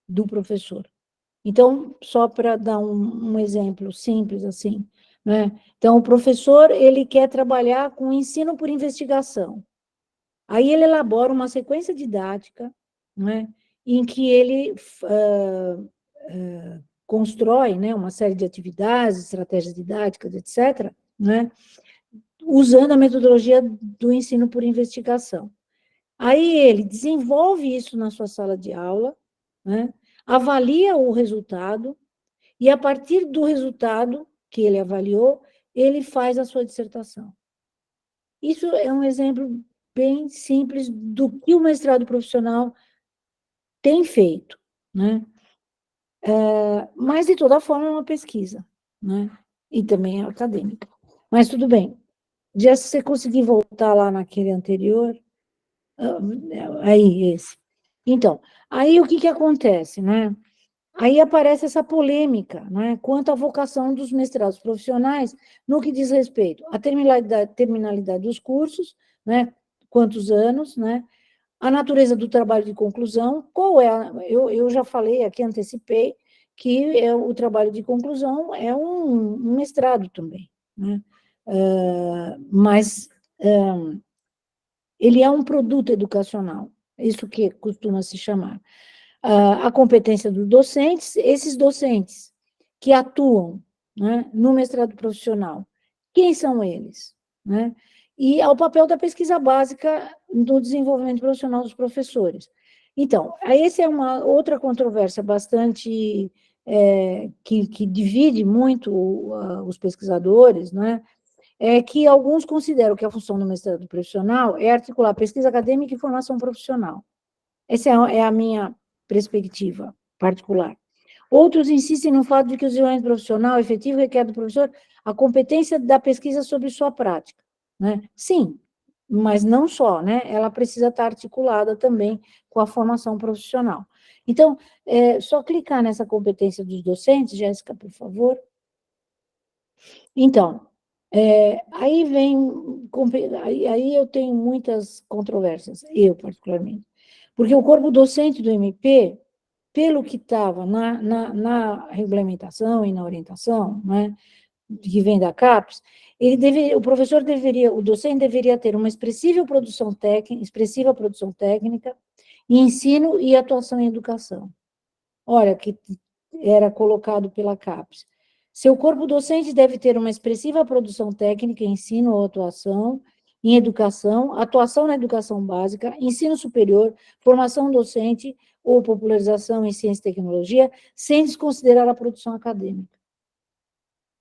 do professor. Então, só para dar um exemplo simples assim, né? Então, o professor, ele quer trabalhar com ensino por investigação. Aí ele elabora uma sequência didática, né, em que ele constrói, né, uma série de atividades, estratégias didáticas, etc., né, usando a metodologia do ensino por investigação. Aí ele desenvolve isso na sua sala de aula, né, avalia o resultado, e a partir do resultado que ele avaliou, ele faz a sua dissertação. Isso é um exemplo bem simples do que o mestrado profissional tem feito, né? Mas, de toda forma, é uma pesquisa, né? E também é acadêmica. Mas, tudo bem. Já se você conseguir voltar lá naquele anterior, aí, esse. Então, aí o que acontece, né? Aí aparece essa polêmica, né, quanto à vocação dos mestrados profissionais no que diz respeito à terminalidade dos cursos, né, quantos anos, né, a natureza do trabalho de conclusão, eu já falei aqui, antecipei, que o trabalho de conclusão é um mestrado também, né, mas ele é um produto educacional, isso que costuma se chamar. A competência dos docentes, esses docentes que atuam, né, no mestrado profissional, quem são eles? Né? E ao papel da pesquisa básica no desenvolvimento profissional dos professores. Então, essa é uma outra controvérsia bastante que divide muito os pesquisadores, né? É que alguns consideram que a função do mestrado profissional é articular pesquisa acadêmica e formação profissional. Essa é a minha perspectiva particular. Outros insistem no fato de que o desenvolvimento profissional efetivo requer do professor a competência da pesquisa sobre sua prática, né? Sim, mas não só, né? Ela precisa estar articulada também com a formação profissional. Então, só clicar nessa competência dos docentes, Jéssica, por favor. Então, aí aí eu tenho muitas controvérsias, eu particularmente, porque o corpo docente do MP, pelo que estava na regulamentação e na orientação, né, que vem da CAPES, o docente deveria ter uma expressiva produção técnica, ensino e atuação em educação. Olha, que era colocado pela CAPES. Seu corpo docente deve ter uma expressiva produção técnica, ensino ou atuação em educação, atuação na educação básica, ensino superior, formação docente ou popularização em ciência e tecnologia, sem desconsiderar a produção acadêmica.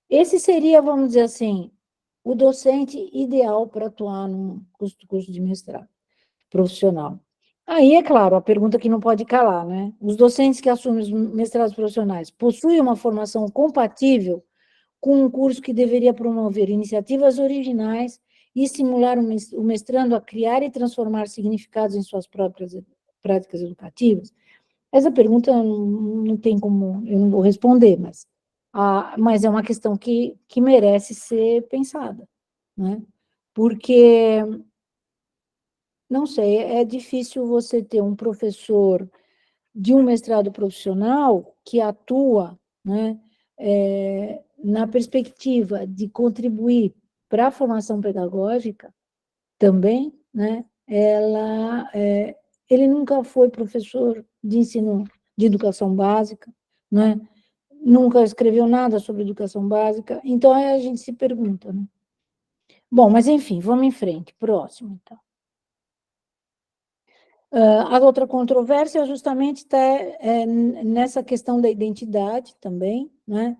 Esse seria, vamos dizer assim, o docente ideal para atuar num curso de mestrado profissional. Aí, é claro, a pergunta que não pode calar, né? Os docentes que assumem os mestrados profissionais possuem uma formação compatível com um curso que deveria promover iniciativas originais e estimular o mestrando a criar e transformar significados em suas próprias práticas educativas? Essa pergunta não tem como, eu não vou responder, mas é uma questão que merece ser pensada, né? Porque, não sei, é difícil você ter um professor de um mestrado profissional que atua, né, na perspectiva de contribuir para a formação pedagógica também, né, ele nunca foi professor de ensino de educação básica, né, nunca escreveu nada sobre educação básica, então aí a gente se pergunta, né? Bom, mas enfim, vamos em frente, próximo, então. A outra controvérsia justamente está nessa questão da identidade também, né,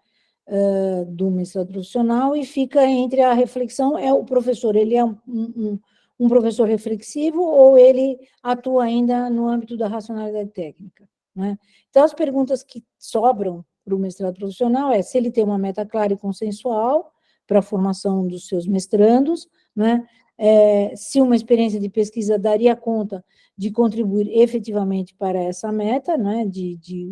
do mestrado profissional, e fica entre a reflexão, o professor, ele é um professor reflexivo ou ele atua ainda no âmbito da racionalidade técnica, né? Então, as perguntas que sobram para o mestrado profissional se ele tem uma meta clara e consensual para a formação dos seus mestrandos, né? Se uma experiência de pesquisa daria conta de contribuir efetivamente para essa meta, né,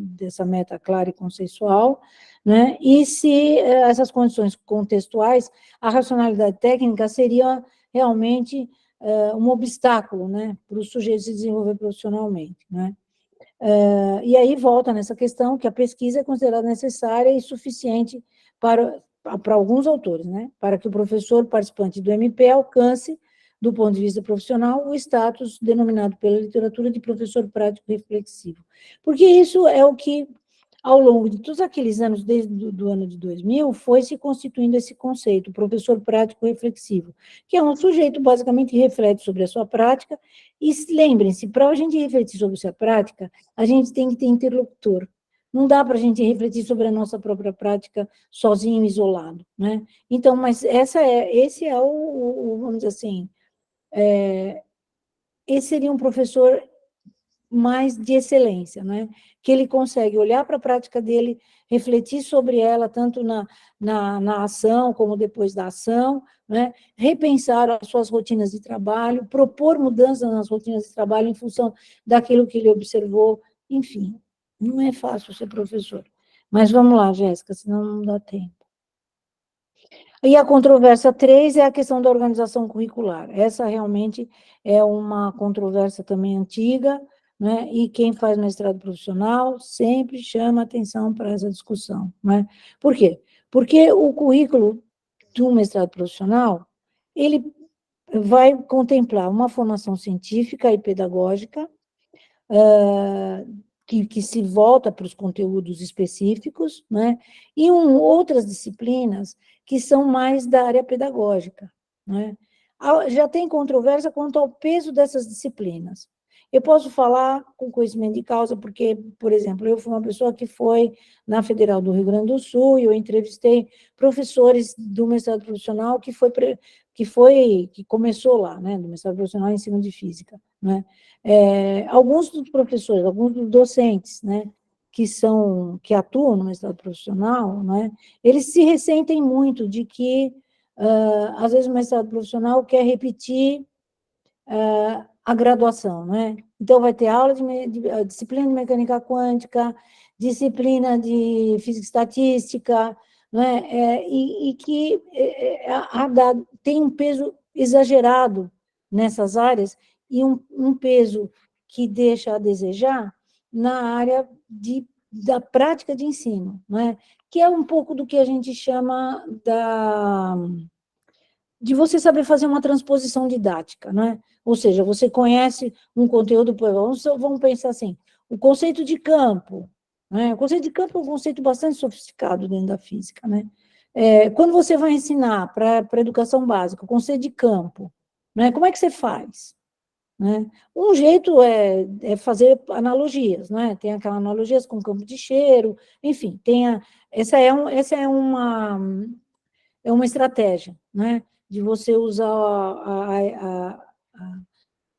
dessa meta clara e consensual, né, e se essas condições contextuais, a racionalidade técnica seria realmente um obstáculo, né, para o sujeito se desenvolver profissionalmente, né. E aí volta nessa questão que a pesquisa é considerada necessária e suficiente para alguns autores, né, para que o professor participante do MP alcance, do ponto de vista profissional, o status denominado pela literatura de professor prático reflexivo. Porque isso é o que, ao longo de todos aqueles anos, desde o ano de 2000, foi se constituindo esse conceito, professor prático reflexivo, que é um sujeito, basicamente, que reflete sobre a sua prática, e lembrem-se, para a gente refletir sobre sua prática, a gente tem que ter interlocutor. Não dá para a gente refletir sobre a nossa própria prática sozinho, isolado, né? Então, mas esse é vamos dizer assim, esse seria um professor mais de excelência, né? Que ele consegue olhar para a prática dele, refletir sobre ela, tanto na ação como depois da ação, né? Repensar as suas rotinas de trabalho, propor mudanças nas rotinas de trabalho em função daquilo que ele observou, enfim, não é fácil ser professor. Mas vamos lá, Jéssica, senão não dá tempo. E a controvérsia 3 é a questão da organização curricular. Essa realmente é uma controvérsia também antiga, né? E quem faz mestrado profissional sempre chama atenção para essa discussão, né? Por quê? Porque o currículo do mestrado profissional, ele vai contemplar uma formação científica e pedagógica, que se volta para os conteúdos específicos, né? E outras disciplinas que são mais da área pedagógica, né? Já tem controvérsia quanto ao peso dessas disciplinas. Eu posso falar com conhecimento de causa, porque, por exemplo, eu fui uma pessoa que foi na Federal do Rio Grande do Sul, e eu entrevistei professores do mestrado profissional que começou lá, né, do mestrado profissional em ensino de física, né? Alguns dos professores, alguns dos docentes, né, que atuam no mestrado profissional, né, eles se ressentem muito de que, às vezes, o mestrado profissional quer repetir a graduação, né? Então, vai ter aula de disciplina de mecânica quântica, disciplina de física e estatística, né? E que tem um peso exagerado nessas áreas e um peso que deixa a desejar na área da prática de ensino, né? Que é um pouco do que a gente chama de você saber fazer uma transposição didática, né? Ou seja, você conhece um conteúdo, vamos pensar assim, o conceito de campo, né? O conceito de campo é um conceito bastante sofisticado dentro da física, né? Quando você vai ensinar para a educação básica o conceito de campo, né? Como é que você faz? Né? Um jeito é fazer analogias, né? Tem aquelas analogias com campo de cheiro, enfim, essa é uma estratégia, né? De você usar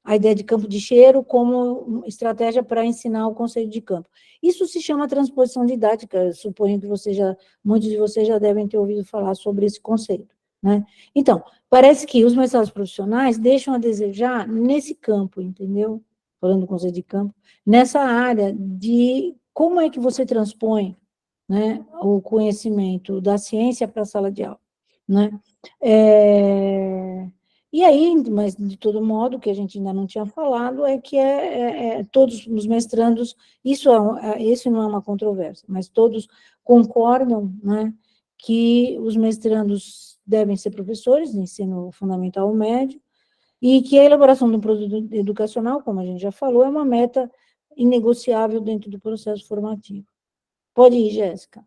a ideia de campo de cheiro como estratégia para ensinar o conceito de campo. Isso se chama transposição didática, eu suponho que muitos de vocês já devem ter ouvido falar sobre esse conceito, né? Então, parece que os mestrados profissionais deixam a desejar nesse campo, entendeu? Falando do conceito de campo, nessa área de como é que você transpõe, né, o conhecimento da ciência para a sala de aula, né? E aí, mas de todo modo, o que a gente ainda não tinha falado é que todos os mestrandos, isso não é uma controvérsia, mas todos concordam, né, que os mestrandos devem ser professores de ensino fundamental ou médio, e que a elaboração de um produto educacional, como a gente já falou, é uma meta inegociável dentro do processo formativo. Pode ir, Jéssica.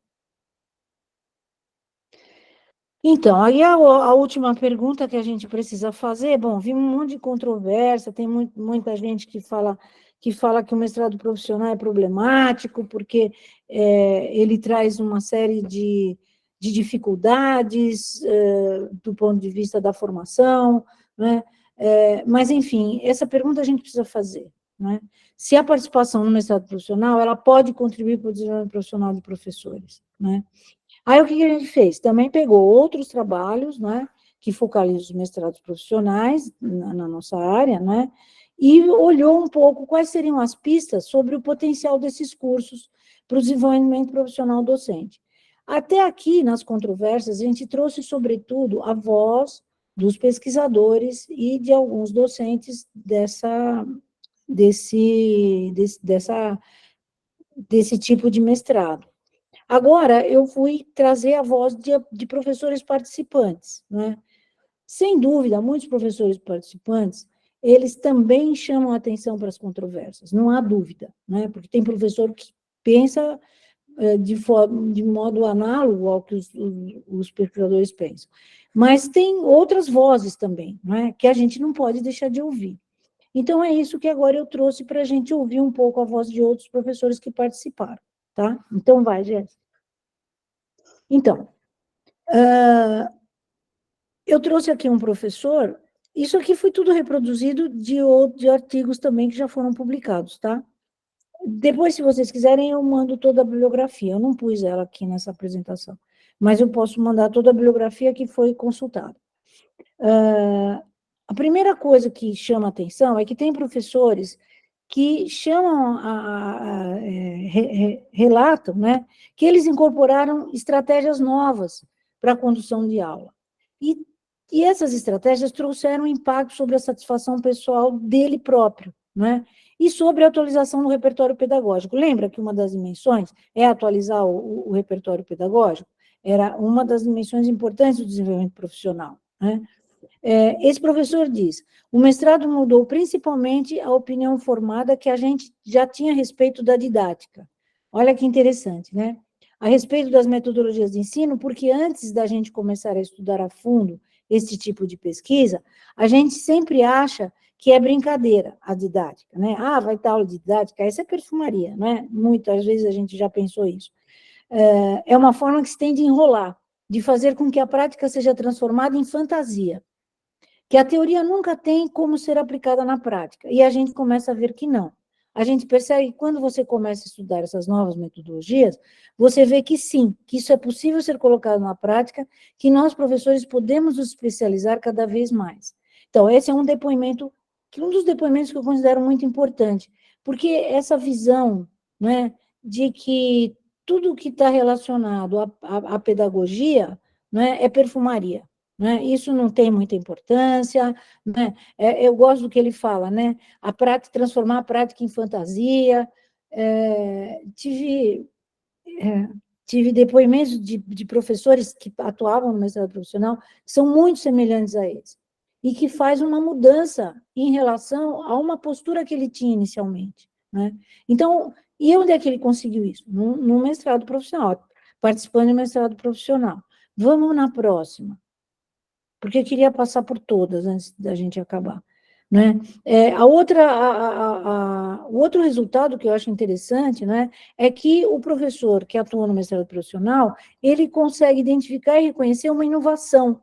Então, aí a última pergunta que a gente precisa fazer, bom, vimos um monte de controvérsia, tem muita gente que fala que o mestrado profissional é problemático, porque ele traz uma série de dificuldades do ponto de vista da formação, né? Mas, enfim, essa pergunta a gente precisa fazer, né? Se a participação no mestrado profissional, ela pode contribuir para o desenvolvimento profissional de professores, né? Aí, o que a gente fez? Também pegou outros trabalhos, né, que focalizam os mestrados profissionais na nossa área, né, e olhou um pouco quais seriam as pistas sobre o potencial desses cursos para o desenvolvimento profissional docente. Até aqui, nas controvérsias, a gente trouxe, sobretudo, a voz dos pesquisadores e de alguns docentes desse tipo de mestrado. Agora, eu fui trazer a voz de professores participantes, né? Sem dúvida, muitos professores participantes, eles também chamam a atenção para as controvérsias, não há dúvida, né? Porque tem professor que pensa de modo análogo ao que os pesquisadores pensam. Mas tem outras vozes também, né? Que a gente não pode deixar de ouvir. Então, é isso que agora eu trouxe para a gente ouvir um pouco a voz de outros professores que participaram, tá? Então, vai, Jéssica. Então, eu trouxe aqui um professor, isso aqui foi tudo reproduzido de artigos também que já foram publicados, tá? Depois, se vocês quiserem, eu mando toda a bibliografia, eu não pus ela aqui nessa apresentação, mas eu posso mandar toda a bibliografia que foi consultada. A primeira coisa que chama atenção é que tem professores que relatam, né, que eles incorporaram estratégias novas para a condução de aula. E essas estratégias trouxeram impacto sobre a satisfação pessoal dele próprio, né, e sobre a atualização do repertório pedagógico. Lembra que uma das dimensões é atualizar o repertório pedagógico? Era uma das dimensões importantes do desenvolvimento profissional, né? Esse professor diz, o mestrado mudou principalmente a opinião formada que a gente já tinha a respeito da didática. Olha que interessante, né? A respeito das metodologias de ensino, porque antes da gente começar a estudar a fundo esse tipo de pesquisa, a gente sempre acha que é brincadeira a didática, né? Ah, vai ter aula de didática, essa é perfumaria, né? Muitas vezes a gente já pensou isso. É uma forma que se tem de enrolar, de fazer com que a prática seja transformada em fantasia. que a teoria nunca tem como ser aplicada na prática, e a gente começa a ver que não. A gente percebe que quando você começa a estudar essas novas metodologias, você vê que sim, que isso é possível ser colocado na prática, que nós, professores, podemos nos especializar cada vez mais. Então, esse é um depoimento, um dos depoimentos que eu considero muito importante, porque essa visão, né, de que tudo que está relacionado à pedagogia, né, é perfumaria. Né? Isso não tem muita importância, né? Eu gosto do que ele fala, né? Transformar a prática em fantasia. Tive depoimentos de professores que atuavam no mestrado profissional, que são muito semelhantes a esse, e que faz uma mudança em relação a uma postura que ele tinha inicialmente. Né? Então, e onde é que ele conseguiu isso? No mestrado profissional, participando do mestrado profissional. Vamos na próxima, porque eu queria passar por todas antes da gente acabar. Né? O outro resultado que eu acho interessante, né, é que o professor que atua no mestrado profissional, ele consegue identificar e reconhecer uma inovação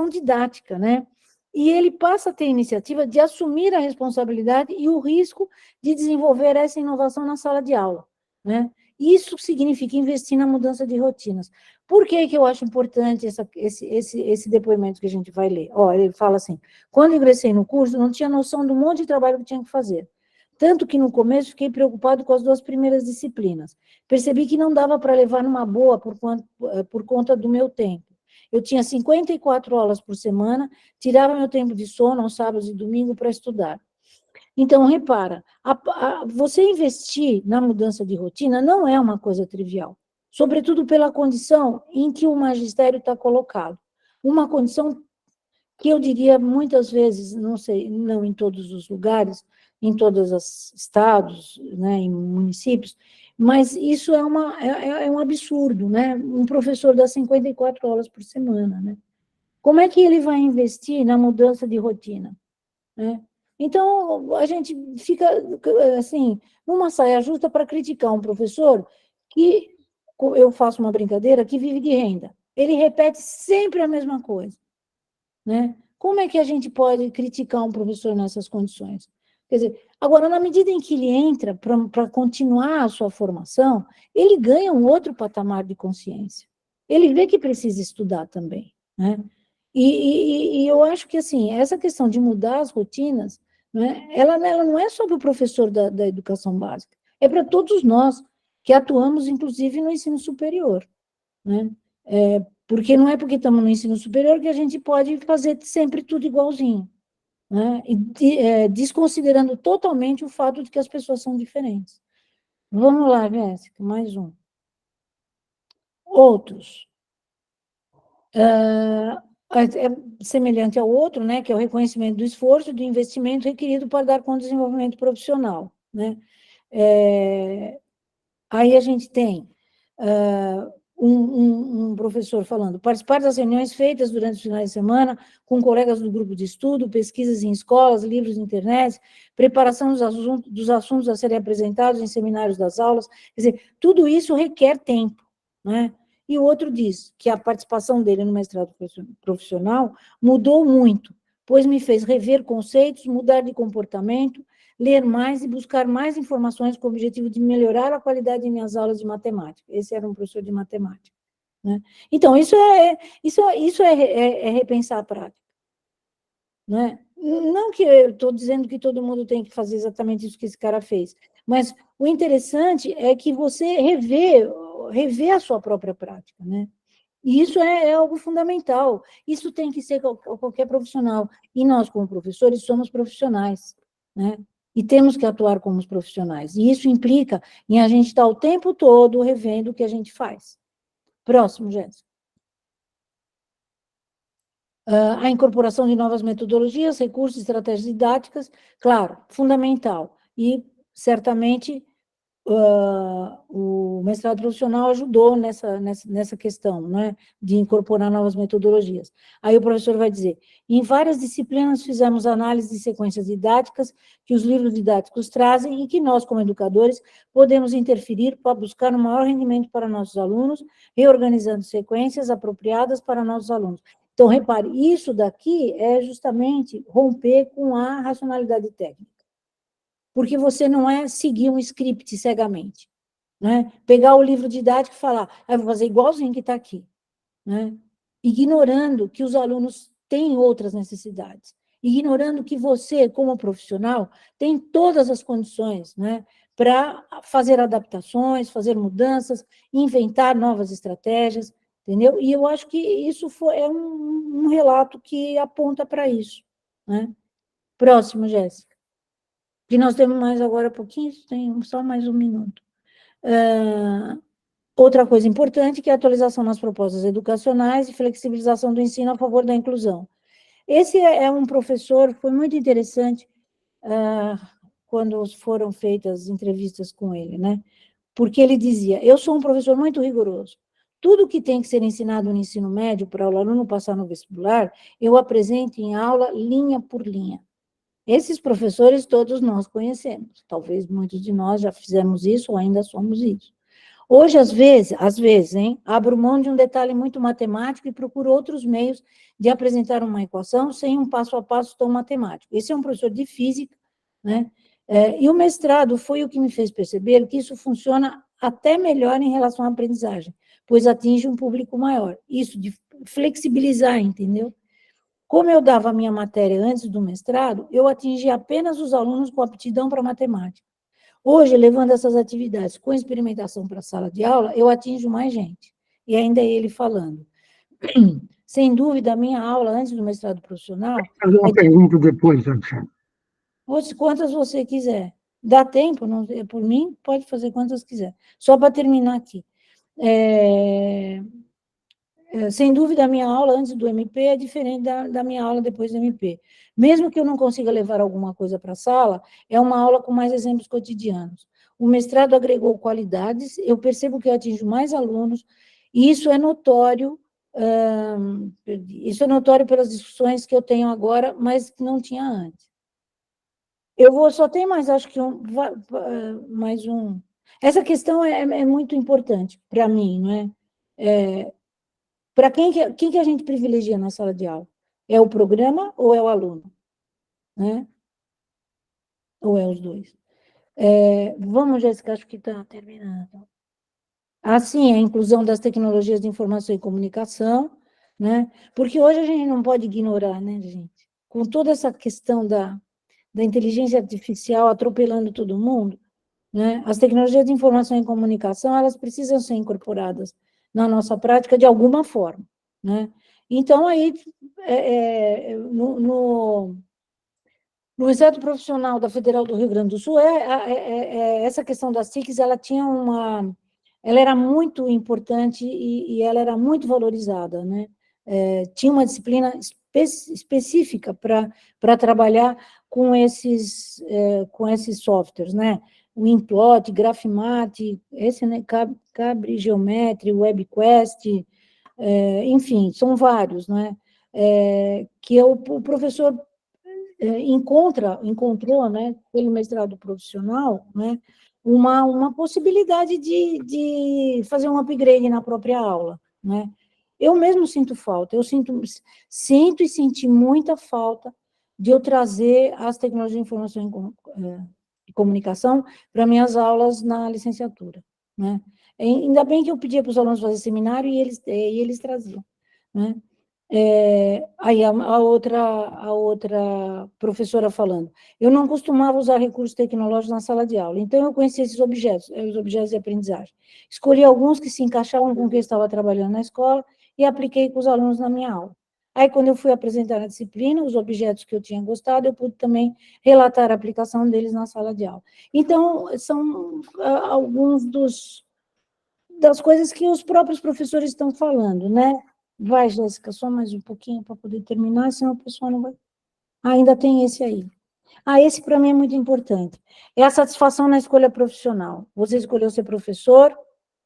didática, né? E ele passa a ter a iniciativa de assumir a responsabilidade e o risco de desenvolver essa inovação na sala de aula, né? Isso significa investir na mudança de rotinas. Por que eu acho importante esse depoimento que a gente vai ler? Ele fala assim, quando ingressei no curso, não tinha noção do monte de trabalho que tinha que fazer. Tanto que, no começo, fiquei preocupado com as 2 primeiras disciplinas. Percebi que não dava para levar numa boa por conta do meu tempo. Eu tinha 54 aulas por semana, tirava meu tempo de sono aos sábados e domingo para estudar. Então, repara, você investir na mudança de rotina não é uma coisa trivial, sobretudo pela condição em que o magistério está colocado. Uma condição que eu diria muitas vezes, não sei, não em todos os lugares, em todos os estados, né, em municípios, mas isso é um absurdo, né? Um professor dá 54 aulas por semana, né? Como é que ele vai investir na mudança de rotina? Né? Então, a gente fica, assim, numa saia justa para criticar um professor que, eu faço uma brincadeira, que vive de renda. Ele repete sempre a mesma coisa. Né? Como é que a gente pode criticar um professor nessas condições? Quer dizer, agora, na medida em que ele entra para continuar a sua formação, ele ganha um outro patamar de consciência. Ele vê que precisa estudar também. Né? E eu acho que, assim, essa questão de mudar as rotinas, né, ela não é só para o professor da educação básica, é para todos nós que atuamos, inclusive, no ensino superior. Né? Porque não é porque estamos no ensino superior que a gente pode fazer sempre tudo igualzinho, né? E desconsiderando totalmente o fato de que as pessoas são diferentes. Vamos lá, Jéssica, mais um. Outros. É semelhante ao outro, né, que é o reconhecimento do esforço e do investimento requerido para dar conta do desenvolvimento profissional. Né? Aí a gente tem um professor falando, participar das reuniões feitas durante os finais de semana com colegas do grupo de estudo, pesquisas em escolas, livros de internet, preparação dos assuntos a serem apresentados em seminários das aulas, quer dizer, tudo isso requer tempo, né? E o outro diz que a participação dele no mestrado profissional mudou muito, pois me fez rever conceitos, mudar de comportamento, ler mais e buscar mais informações com o objetivo de melhorar a qualidade de minhas aulas de matemática. Esse era um professor de matemática. Né? Então, isso é repensar a prática. Né? Não que eu estou dizendo que todo mundo tem que fazer exatamente isso que esse cara fez, mas o interessante é que você rever a sua própria prática. Né? E isso é algo fundamental. Isso tem que ser qualquer profissional. E nós, como professores, somos profissionais. Né? E temos que atuar como os profissionais. E isso implica em a gente estar o tempo todo revendo o que a gente faz. Próximo, Jéssica. A incorporação de novas metodologias, recursos, estratégias didáticas, claro, fundamental. E, certamente, o mestrado profissional ajudou nessa questão, né, de incorporar novas metodologias. Aí o professor vai dizer, em várias disciplinas fizemos análise de sequências didáticas que os livros didáticos trazem e que nós, como educadores, podemos interferir para buscar um maior rendimento para nossos alunos, reorganizando sequências apropriadas para nossos alunos. Então, repare, isso daqui é justamente romper com a racionalidade técnica. Porque você não é seguir um script cegamente, né? Pegar o livro didático e falar, vou fazer igualzinho que está aqui, né? Ignorando que os alunos têm outras necessidades, ignorando que você, como profissional, tem todas as condições, né, para fazer adaptações, fazer mudanças, inventar novas estratégias, entendeu? E eu acho que isso é um relato que aponta para isso, né? Próximo, Jéssica. Que nós temos mais agora pouquinho, tem só mais um minuto. Outra coisa importante que é a atualização nas propostas educacionais e flexibilização do ensino a favor da inclusão. Esse é um professor, foi muito interessante quando foram feitas entrevistas com ele, né? Porque ele dizia, eu sou um professor muito rigoroso. Tudo que tem que ser ensinado no ensino médio para o aluno passar no vestibular, eu apresento em aula linha por linha. Esses professores todos nós conhecemos. Talvez muitos de nós já fizemos isso ou ainda somos isso. Hoje, às vezes, abro mão de um detalhe muito matemático e procuro outros meios de apresentar uma equação sem um passo a passo tão matemático. Esse é um professor de física, né? E o mestrado foi o que me fez perceber que isso funciona até melhor em relação à aprendizagem, pois atinge um público maior. Isso de flexibilizar, entendeu? Como eu dava a minha matéria antes do mestrado, eu atingia apenas os alunos com aptidão para matemática. Hoje, levando essas atividades com experimentação para a sala de aula, eu atinjo mais gente. E ainda é ele falando. Sem dúvida, a minha aula antes do mestrado profissional... Fazer uma pergunta depois, Alexandre. Quantas você quiser. Dá tempo? Não, por mim, pode fazer quantas quiser. Só para terminar aqui. Sem dúvida, a minha aula antes do MP é diferente da minha aula depois do MP. Mesmo que eu não consiga levar alguma coisa para a sala, é uma aula com mais exemplos cotidianos. O mestrado agregou qualidades, eu percebo que eu atinjo mais alunos, e isso é notório pelas discussões que eu tenho agora, mas que não tinha antes. Só tem mais, acho que mais um. Essa questão é muito importante para mim, não é? Para quem que a gente privilegia na sala de aula? É o programa ou é o aluno? Né? Ou é os dois? Vamos, Jéssica, acho que está terminando. Assim, a inclusão das tecnologias de informação e comunicação, né? Porque hoje a gente não pode ignorar, né, gente? Com toda essa questão da inteligência artificial atropelando todo mundo, né? As tecnologias de informação e comunicação, elas precisam ser incorporadas na nossa prática de alguma forma, né? Então, aí, no Instituto Profissional da Federal do Rio Grande do Sul, essa questão das TICs, ela era muito importante e ela era muito valorizada, né? Tinha uma disciplina específica para trabalhar com esses softwares, né? O Implot, Grafimate, né? Cabri Geometry, WebQuest, enfim, são vários, né? Que o professor encontrou, né, pelo mestrado profissional, né, uma possibilidade de fazer um upgrade na própria aula, né? Eu mesmo sinto falta, eu sinto e senti muita falta de eu trazer as tecnologias de informação e comunicação para minhas aulas na licenciatura, né? Ainda bem que eu pedia para os alunos fazer seminário e eles traziam, né? Aí a outra professora falando, eu não costumava usar recursos tecnológicos na sala de aula, então eu conheci esses objetos, os objetos de aprendizagem. Escolhi alguns que se encaixavam com o que eu estava trabalhando na escola e apliquei com os alunos na minha aula. Aí, quando eu fui apresentar na disciplina, os objetos que eu tinha gostado, eu pude também relatar a aplicação deles na sala de aula. Então, são alguns das coisas que os próprios professores estão falando, né? Vai, Jéssica, só mais um pouquinho para poder terminar, senão o pessoal não vai... ainda tem esse aí. Esse para mim é muito importante. É a satisfação na escolha profissional. Você escolheu ser professor,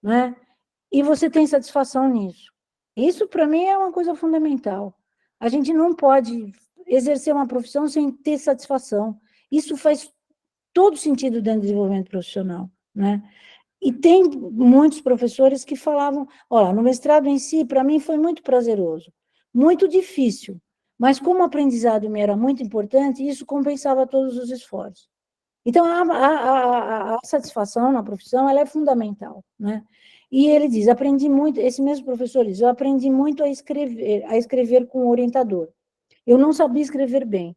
né? E você tem satisfação nisso. Isso, para mim, é uma coisa fundamental. A gente não pode exercer uma profissão sem ter satisfação. Isso faz todo sentido dentro do desenvolvimento profissional, né? E tem muitos professores que falavam, olha, no mestrado em si, para mim, foi muito prazeroso, muito difícil, mas como o aprendizado me era muito importante, isso compensava todos os esforços. Então, a satisfação na profissão, ela é fundamental, né? E ele diz, aprendi muito, esse mesmo professor diz, eu aprendi muito a escrever com o orientador. Eu não sabia escrever bem.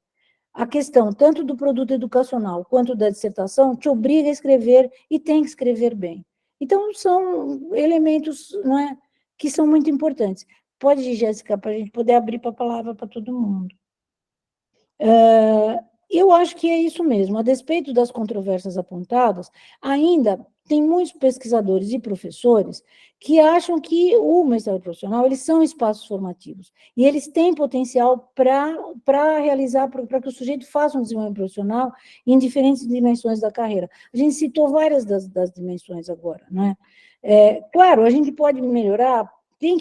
A questão, tanto do produto educacional quanto da dissertação, te obriga a escrever e tem que escrever bem. Então, são elementos, não é, que são muito importantes. Pode ir, Jéssica, para a gente poder abrir para a palavra para todo mundo. Eu acho que é isso mesmo. A despeito das controvérsias apontadas, ainda tem muitos pesquisadores e professores que acham que o mestrado profissional, eles são espaços formativos, e eles têm potencial para realizar, para que o sujeito faça um desenvolvimento profissional em diferentes dimensões da carreira. A gente citou várias das dimensões agora, né? Claro, a gente pode melhorar, tem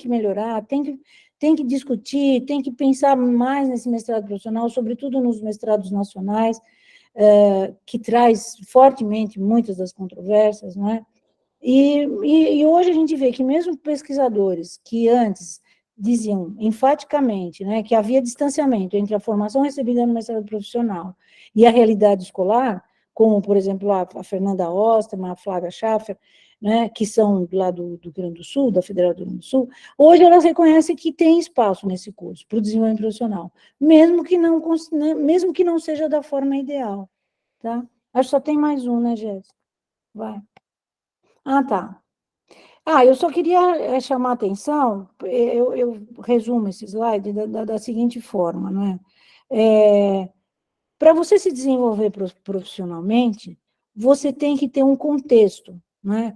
que discutir, tem que pensar mais nesse mestrado profissional, sobretudo nos mestrados nacionais, que traz fortemente muitas das controvérsias, não é? E hoje a gente vê que mesmo pesquisadores que antes diziam enfaticamente, né, que havia distanciamento entre a formação recebida no mestrado profissional e a realidade escolar, como, por exemplo, a Fernanda Osterman, a Flávia Schaffer, né, que são lá do Rio Grande do Sul, da Federal do Rio Grande do Sul, hoje elas reconhecem que tem espaço nesse curso para o desenvolvimento profissional, mesmo que não seja da forma ideal, tá? Acho que só tem mais um, né, Jéssica? Vai. Ah, tá. Eu só queria chamar a atenção, eu resumo esse slide da seguinte forma, né? Para você se desenvolver profissionalmente, você tem que ter um contexto, né?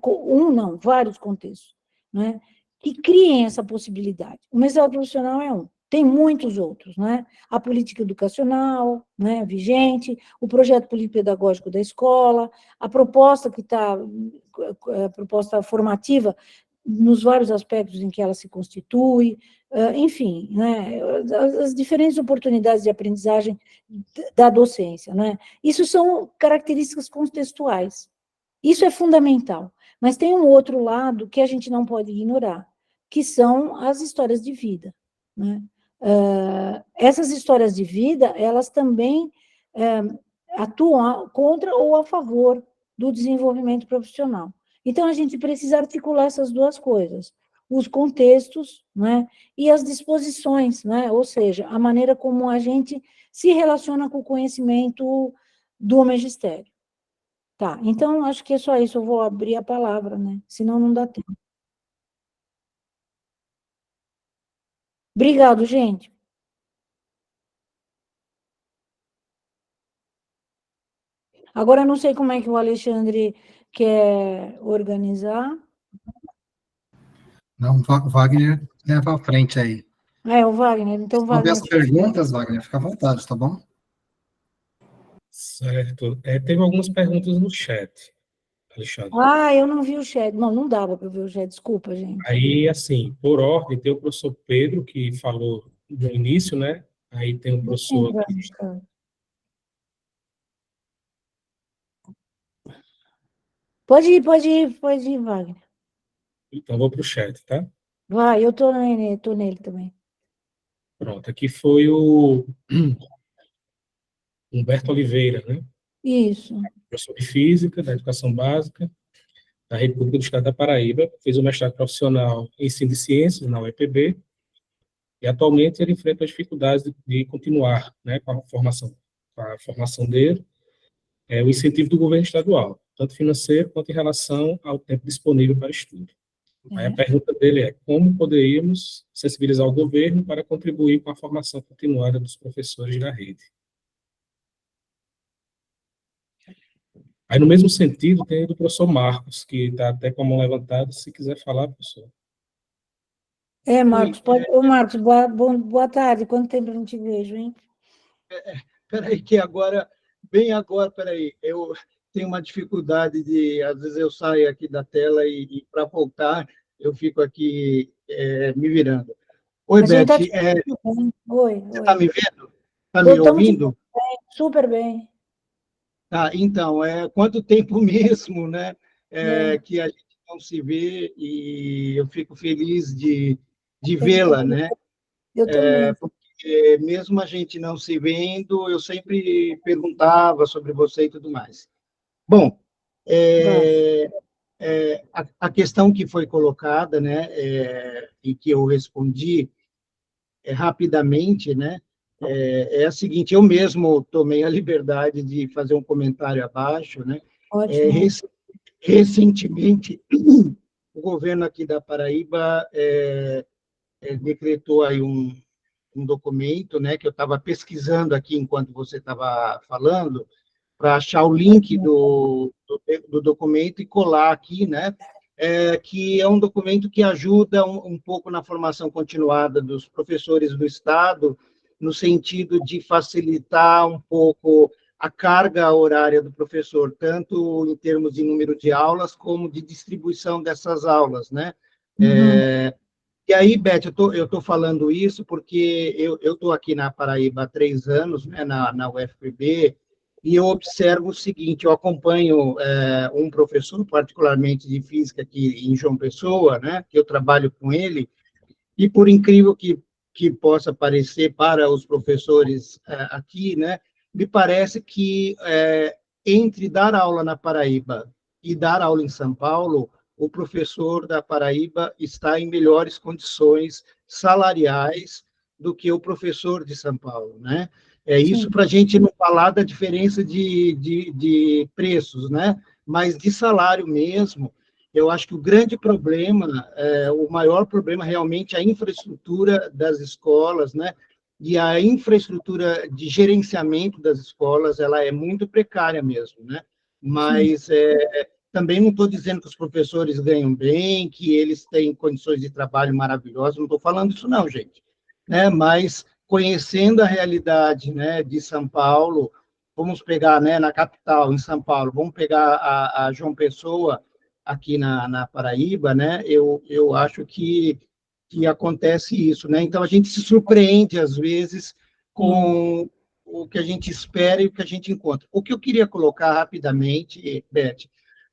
Não, vários contextos, né? Que criem essa possibilidade. O mestrado profissional é um, tem muitos outros, né? A política educacional, né, vigente, o projeto político-pedagógico da escola, a proposta a proposta formativa, nos vários aspectos em que ela se constitui, enfim, né, as diferentes oportunidades de aprendizagem da docência, né? Isso são características contextuais. Isso é fundamental. Mas tem um outro lado que a gente não pode ignorar, que são as histórias de vida, né? Essas histórias de vida, elas também atuam contra ou a favor do desenvolvimento profissional. Então, a gente precisa articular essas duas coisas, os contextos, né, e as disposições, né, ou seja, a maneira como a gente se relaciona com o conhecimento do magistério. Tá, então, acho que é só isso, eu vou abrir a palavra, né, senão não dá tempo. Obrigado, gente. Agora, não sei como é que o Alexandre quer organizar. Não, Wagner, leva à frente aí. O Wagner, então, Vamos ver Wagner. as perguntas, Wagner, fica à vontade, tá bom? Certo. Teve algumas perguntas no chat, Alexandre. Eu não vi o chat. Não dava para ver o chat, desculpa, gente. Aí, assim, por ordem, tem o professor Pedro, que falou no início, né? Aí tem o professor... Pode ir, Wagner. Então, vou para o chat, tá? Vai, eu tô nele também. Pronto, aqui foi o Humberto Oliveira, né? Isso. Professor de Física, da Educação Básica, da República do Estado da Paraíba, fez o mestrado profissional em Ensino de Ciências, na UEPB, e atualmente ele enfrenta as dificuldades de continuar, né, com a formação dele, o incentivo do governo estadual, tanto financeiro quanto em relação ao tempo disponível para estudo. Aí a pergunta dele é: como poderíamos sensibilizar o governo para contribuir com a formação continuada dos professores da rede? Aí, no mesmo sentido, tem o do professor Marcos, que está até com a mão levantada, se quiser falar, professor. Marcos, pode... Ô, Marcos, boa tarde. Quanto tempo eu não te vejo, hein? Peraí, que agora, bem agora, peraí, eu tenho uma dificuldade de, às vezes eu saio aqui da tela e para voltar, eu fico aqui me virando. Oi, Beth, Oi. Você está me vendo? Está me ouvindo? Super bem. Tá, então, quanto tempo mesmo, né, que a gente não se vê, e eu fico feliz de vê-la, né? Eu também. Porque mesmo a gente não se vendo, eu sempre perguntava sobre você e tudo mais. Bom, a questão que foi colocada, né, e que eu respondi rapidamente, né, é a seguinte: eu mesmo tomei a liberdade de fazer um comentário abaixo, né. Ótimo. Recentemente, o governo aqui da Paraíba decretou aí um documento, né, que eu estava pesquisando aqui enquanto você estava falando, para achar o link do documento e colar aqui, né, que é um documento que ajuda um pouco na formação continuada dos professores do Estado, no sentido de facilitar um pouco a carga horária do professor, tanto em termos de número de aulas, como de distribuição dessas aulas, né? E aí, Beth, eu tô falando isso porque eu estou aqui na Paraíba há 3 anos, né, na UFPB, e eu observo o seguinte: eu acompanho um professor, particularmente de física, aqui em João Pessoa, né, que eu trabalho com ele, e por incrível que possa parecer para os professores aqui, né, me parece que entre dar aula na Paraíba e dar aula em São Paulo, o professor da Paraíba está em melhores condições salariais do que o professor de São Paulo, né? Isso para a gente não falar da diferença de preços, né? Mas de salário mesmo. Eu acho que o grande problema, o maior problema realmente é a infraestrutura das escolas, né? E a infraestrutura de gerenciamento das escolas, ela é muito precária mesmo, né? Mas também não estou dizendo que os professores ganham bem, que eles têm condições de trabalho maravilhosas, não estou falando isso não, gente, né? Mas conhecendo a realidade, né, de São Paulo, vamos pegar, né, na capital, em São Paulo, vamos pegar a João Pessoa, aqui na Paraíba, né, eu acho que acontece isso, né? Então, a gente se surpreende, às vezes, com o que a gente espera e o que a gente encontra. O que eu queria colocar rapidamente, Beth,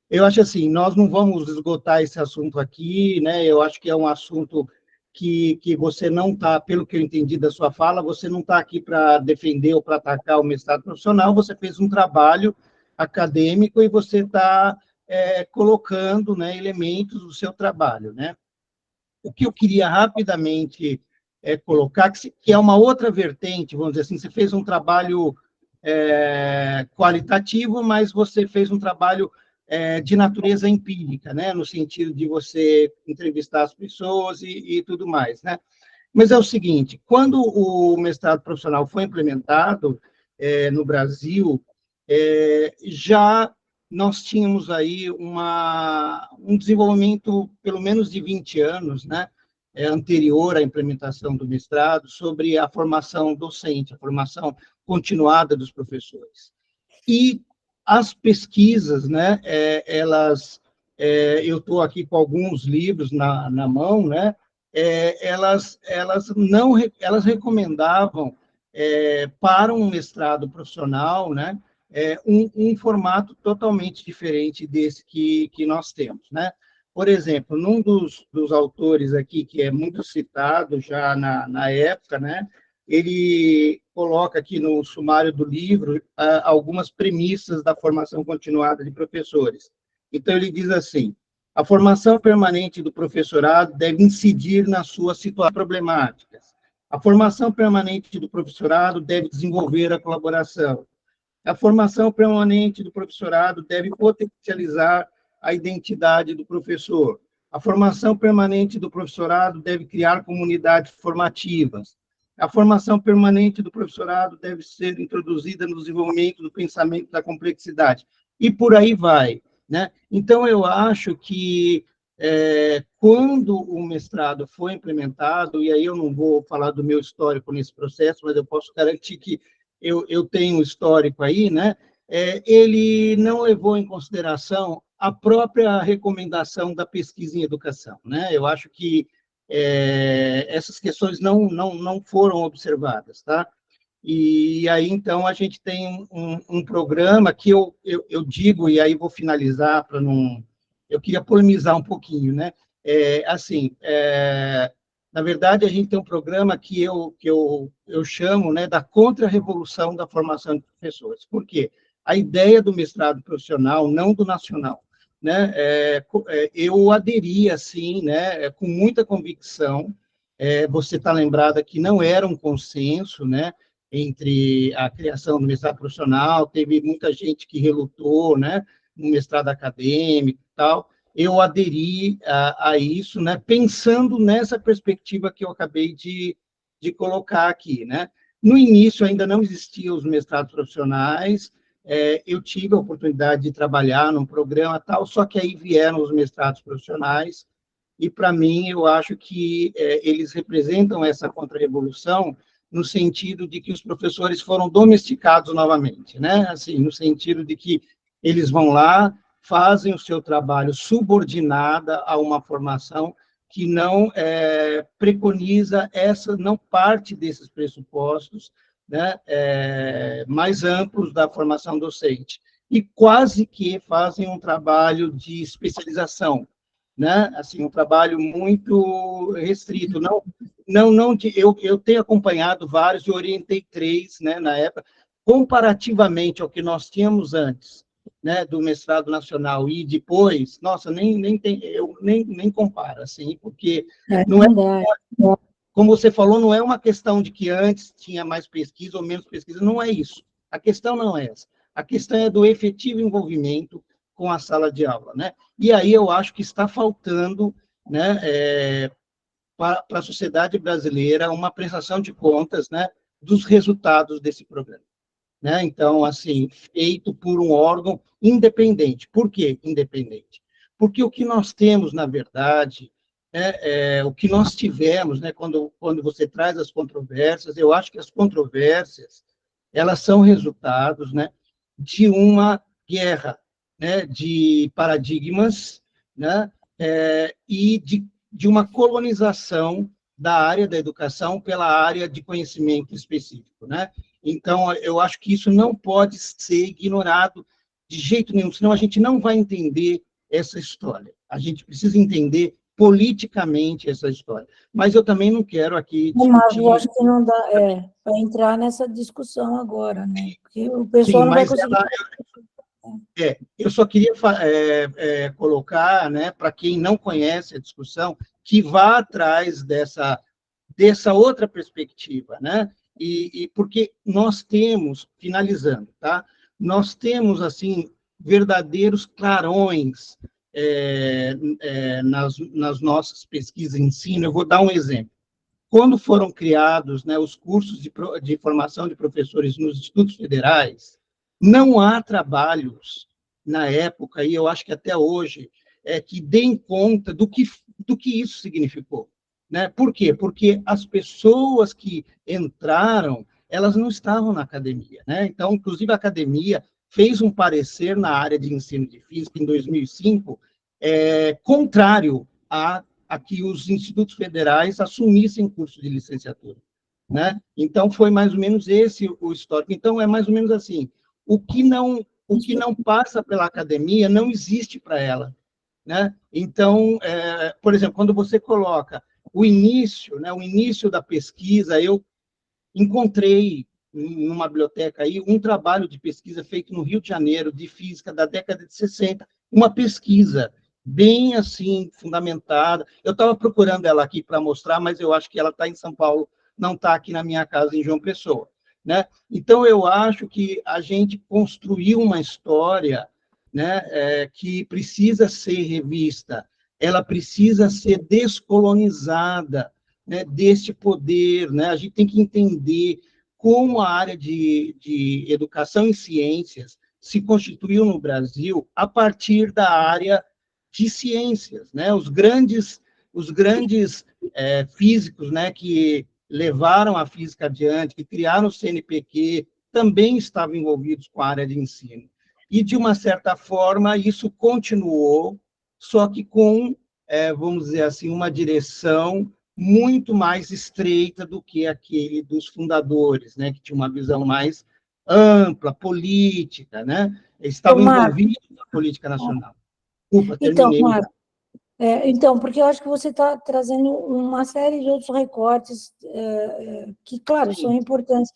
eu acho assim, nós não vamos esgotar esse assunto aqui, né? Eu acho que é um assunto que você não está, pelo que eu entendi da sua fala, você não está aqui para defender ou para atacar o mestrado profissional, você fez um trabalho acadêmico e você está colocando, né, elementos do seu trabalho, né? O que eu queria rapidamente colocar, que é uma outra vertente, vamos dizer assim, você fez um trabalho qualitativo, mas você fez um trabalho de natureza empírica, né, no sentido de você entrevistar as pessoas e tudo mais, né? Mas é o seguinte: quando o mestrado profissional foi implementado no Brasil, já nós tínhamos aí um desenvolvimento, pelo menos de 20 anos, né, anterior à implementação do mestrado, sobre a formação docente, a formação continuada dos professores. E as pesquisas, né, eu estou aqui com alguns livros na mão, né, elas recomendavam para um mestrado profissional, né, um formato totalmente diferente desse que nós temos, né? Por exemplo, num dos autores aqui, que é muito citado já na época, né, ele coloca aqui no sumário do livro algumas premissas da formação continuada de professores. Então, ele diz assim: a formação permanente do professorado deve incidir nas suas situações problemáticas. A formação permanente do professorado deve desenvolver a colaboração. A formação permanente do professorado deve potencializar a identidade do professor. A formação permanente do professorado deve criar comunidades formativas. A formação permanente do professorado deve ser introduzida no desenvolvimento do pensamento da complexidade. E por aí vai, né? Então, eu acho que quando o mestrado foi implementado, e aí eu não vou falar do meu histórico nesse processo, mas eu posso garantir que eu tenho um histórico aí, né? Ele não levou em consideração a própria recomendação da pesquisa em educação, né? Eu acho que essas questões não foram observadas, tá? E aí, então, a gente tem um programa que eu digo, e aí vou finalizar para não... Eu queria polemizar um pouquinho, né? Na verdade, a gente tem um programa que eu chamo, né, da contra-revolução da formação de professores. Por quê? A ideia do mestrado profissional, não do nacional, né, eu aderi, assim, né, com muita convicção. Você está lembrada que não era um consenso, né, entre a criação do mestrado profissional, teve muita gente que relutou, né, no mestrado acadêmico e tal. Eu aderi a isso, né, pensando nessa perspectiva que eu acabei de colocar aqui, né. No início ainda não existiam os mestrados profissionais, eu tive a oportunidade de trabalhar num programa tal, só que aí vieram os mestrados profissionais, e para mim eu acho que eles representam essa contra-revolução no sentido de que os professores foram domesticados novamente, né, assim, no sentido de que eles vão lá, fazem o seu trabalho subordinada a uma formação que não preconiza não parte desses pressupostos, né, mais amplos da formação docente, e quase que fazem um trabalho de especialização, né, assim, um trabalho muito restrito. Eu tenho acompanhado vários, e orientei 3, né, na época, comparativamente ao que nós tínhamos antes, né, do mestrado nacional e depois, nossa, nem comparo, assim, porque não é, como você falou, não é uma questão de que antes tinha mais pesquisa ou menos pesquisa, não é isso. A questão não é essa. A questão é do efetivo envolvimento com a sala de aula, né? E aí eu acho que está faltando, né, para a sociedade brasileira uma prestação de contas, né, dos resultados desse programa, né? Então, assim, feito por um órgão independente. Por que independente? Porque o que nós temos, na verdade, o que nós tivemos, né, quando você traz as controvérsias, eu acho que as controvérsias, elas são resultados, né, de uma guerra, né, de paradigmas, né, e de uma colonização da área da educação pela área de conhecimento específico, né? Então, eu acho que isso não pode ser ignorado de jeito nenhum, senão a gente não vai entender essa história. A gente precisa entender politicamente essa história. Mas eu também não quero aqui discutir... Mas eu acho que não dá para entrar nessa discussão agora, né? Porque o pessoal Sim, não vai conseguir... eu só queria colocar, né, para quem não conhece a discussão, que vá atrás dessa outra perspectiva, né? E porque nós temos, finalizando, tá? Nós temos, assim, verdadeiros clarões nas nossas pesquisas de ensino. Eu vou dar um exemplo. Quando foram criados, né, os cursos de formação de professores nos institutos federais, não há trabalhos, na época, e eu acho que até hoje, que deem conta do que isso significou, né? Por quê? Porque as pessoas que entraram, elas não estavam na academia, né? Então, inclusive, a academia fez um parecer na área de ensino de física, em 2005, contrário a que os institutos federais assumissem curso de licenciatura, né? Então, foi mais ou menos esse o histórico. Então, é mais ou menos assim, o que não passa pela academia não existe para ela, né? Então, por exemplo, quando você coloca o início, né, o início da pesquisa, eu encontrei numa biblioteca aí um trabalho de pesquisa feito no Rio de Janeiro, de física da década de 60, uma pesquisa bem assim fundamentada. Eu estava procurando ela aqui para mostrar, mas eu acho que ela está em São Paulo, não está aqui na minha casa em João Pessoa, né? Então eu acho que a gente construiu uma história, né, que precisa ser revista, ela precisa ser descolonizada, né, deste poder, né? A gente tem que entender como a área de educação e ciências se constituiu no Brasil a partir da área de ciências, né? Os grandes físicos, né, que levaram a física adiante, que criaram o CNPq, também estavam envolvidos com a área de ensino. E, de uma certa forma, isso continuou, só que com, vamos dizer assim, uma direção muito mais estreita do que aquele dos fundadores, né, que tinha uma visão mais ampla, política, né? Eles estavam envolvidos na política nacional. Desculpa, Então, terminei. Marco, Então, porque eu acho que você está trazendo uma série de outros recortes que, claro, são importantes,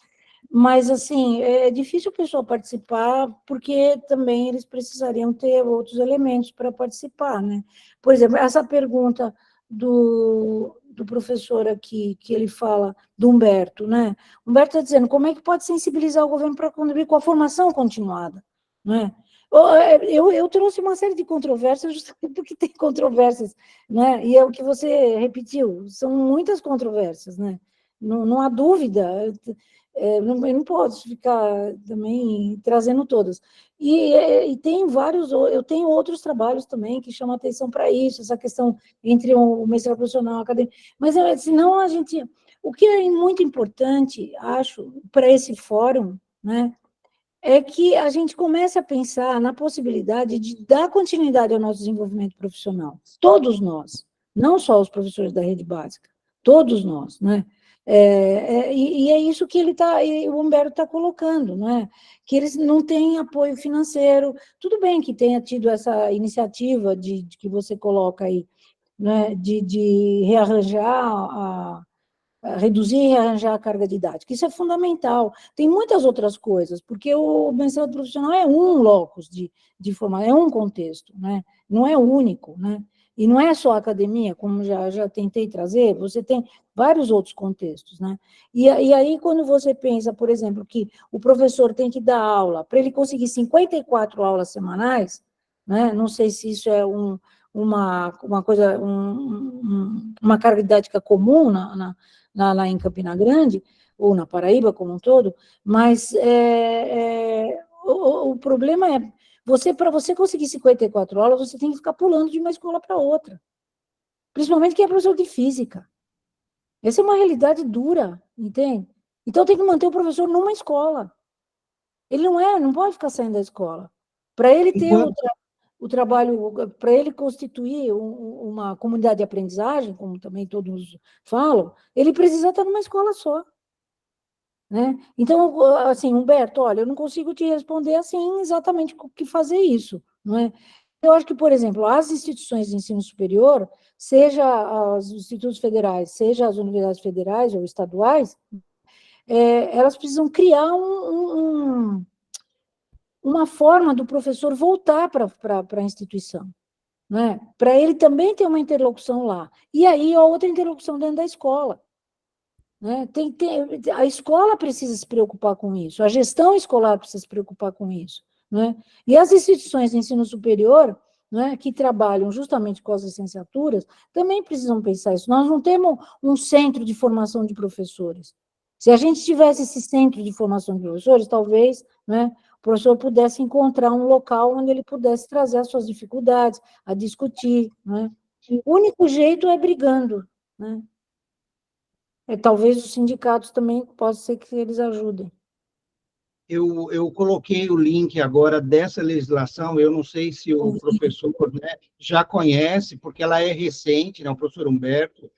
mas, assim, é difícil a pessoa participar, porque também eles precisariam ter outros elementos para participar, né? Por exemplo, essa pergunta do professor aqui, que ele fala, do Humberto, né? Humberto está dizendo, como é que pode sensibilizar o governo para contribuir com a formação continuada, né? Eu trouxe uma série de controvérsias justamente porque tem controvérsias, né? E é o que você repetiu, são muitas controvérsias, né? Não há dúvida, eu não posso ficar também trazendo todas. E tem vários, eu tenho outros trabalhos também que chamam atenção para isso, essa questão entre o mestrado profissional, acadêmico, mas senão a gente, o que é muito importante, acho, para esse fórum, né? É que a gente comece a pensar na possibilidade de dar continuidade ao nosso desenvolvimento profissional. Todos nós, não só os professores da rede básica, todos nós, né? E é isso que o Humberto está colocando, né? Que eles não têm apoio financeiro. Tudo bem que tenha tido essa iniciativa de que você coloca aí, né? De rearranjar reduzir e arranjar a carga didática. Isso é fundamental. Tem muitas outras coisas, porque o mestrado profissional é um locus de formação, é um contexto, né? Não é único, né? E não é só a academia, como já tentei trazer, você tem vários outros contextos, né? E aí, quando você pensa, por exemplo, que o professor tem que dar aula, para ele conseguir 54 aulas semanais, né? Não sei se isso é uma coisa, uma carga didática comum lá em Campina Grande, ou na Paraíba como um todo, mas o problema é, para você conseguir 54 aulas, você tem que ficar pulando de uma escola para outra, principalmente quem é professor de física. Essa é uma realidade dura, entende? Então, tem que manter o professor numa escola. Ele não pode ficar saindo da escola. Para ele ter o trabalho, para ele constituir uma comunidade de aprendizagem, como também todos falam, ele precisa estar numa escola só. Né? Então, assim, Humberto, olha, eu não consigo te responder assim exatamente o que fazer isso. Não é? Eu acho que, por exemplo, as instituições de ensino superior, seja os institutos federais, seja as universidades federais ou estaduais, elas precisam criar uma forma do professor voltar para a instituição, né? Para ele também ter uma interlocução lá. E aí, outra interlocução dentro da escola. Né? A escola precisa se preocupar com isso, a gestão escolar precisa se preocupar com isso. Né? E as instituições de ensino superior, né, que trabalham justamente com as licenciaturas, também precisam pensar isso. Nós não temos um centro de formação de professores. Se a gente tivesse esse centro de formação de professores, talvez, né, o professor pudesse encontrar um local onde ele pudesse trazer as suas dificuldades, a discutir. Né? O único jeito é brigando. Né? Talvez os sindicatos também, possa ser que eles ajudem. Eu coloquei o link agora dessa legislação, eu não sei se o professor, né, já conhece, porque ela é recente, né, o professor Humberto,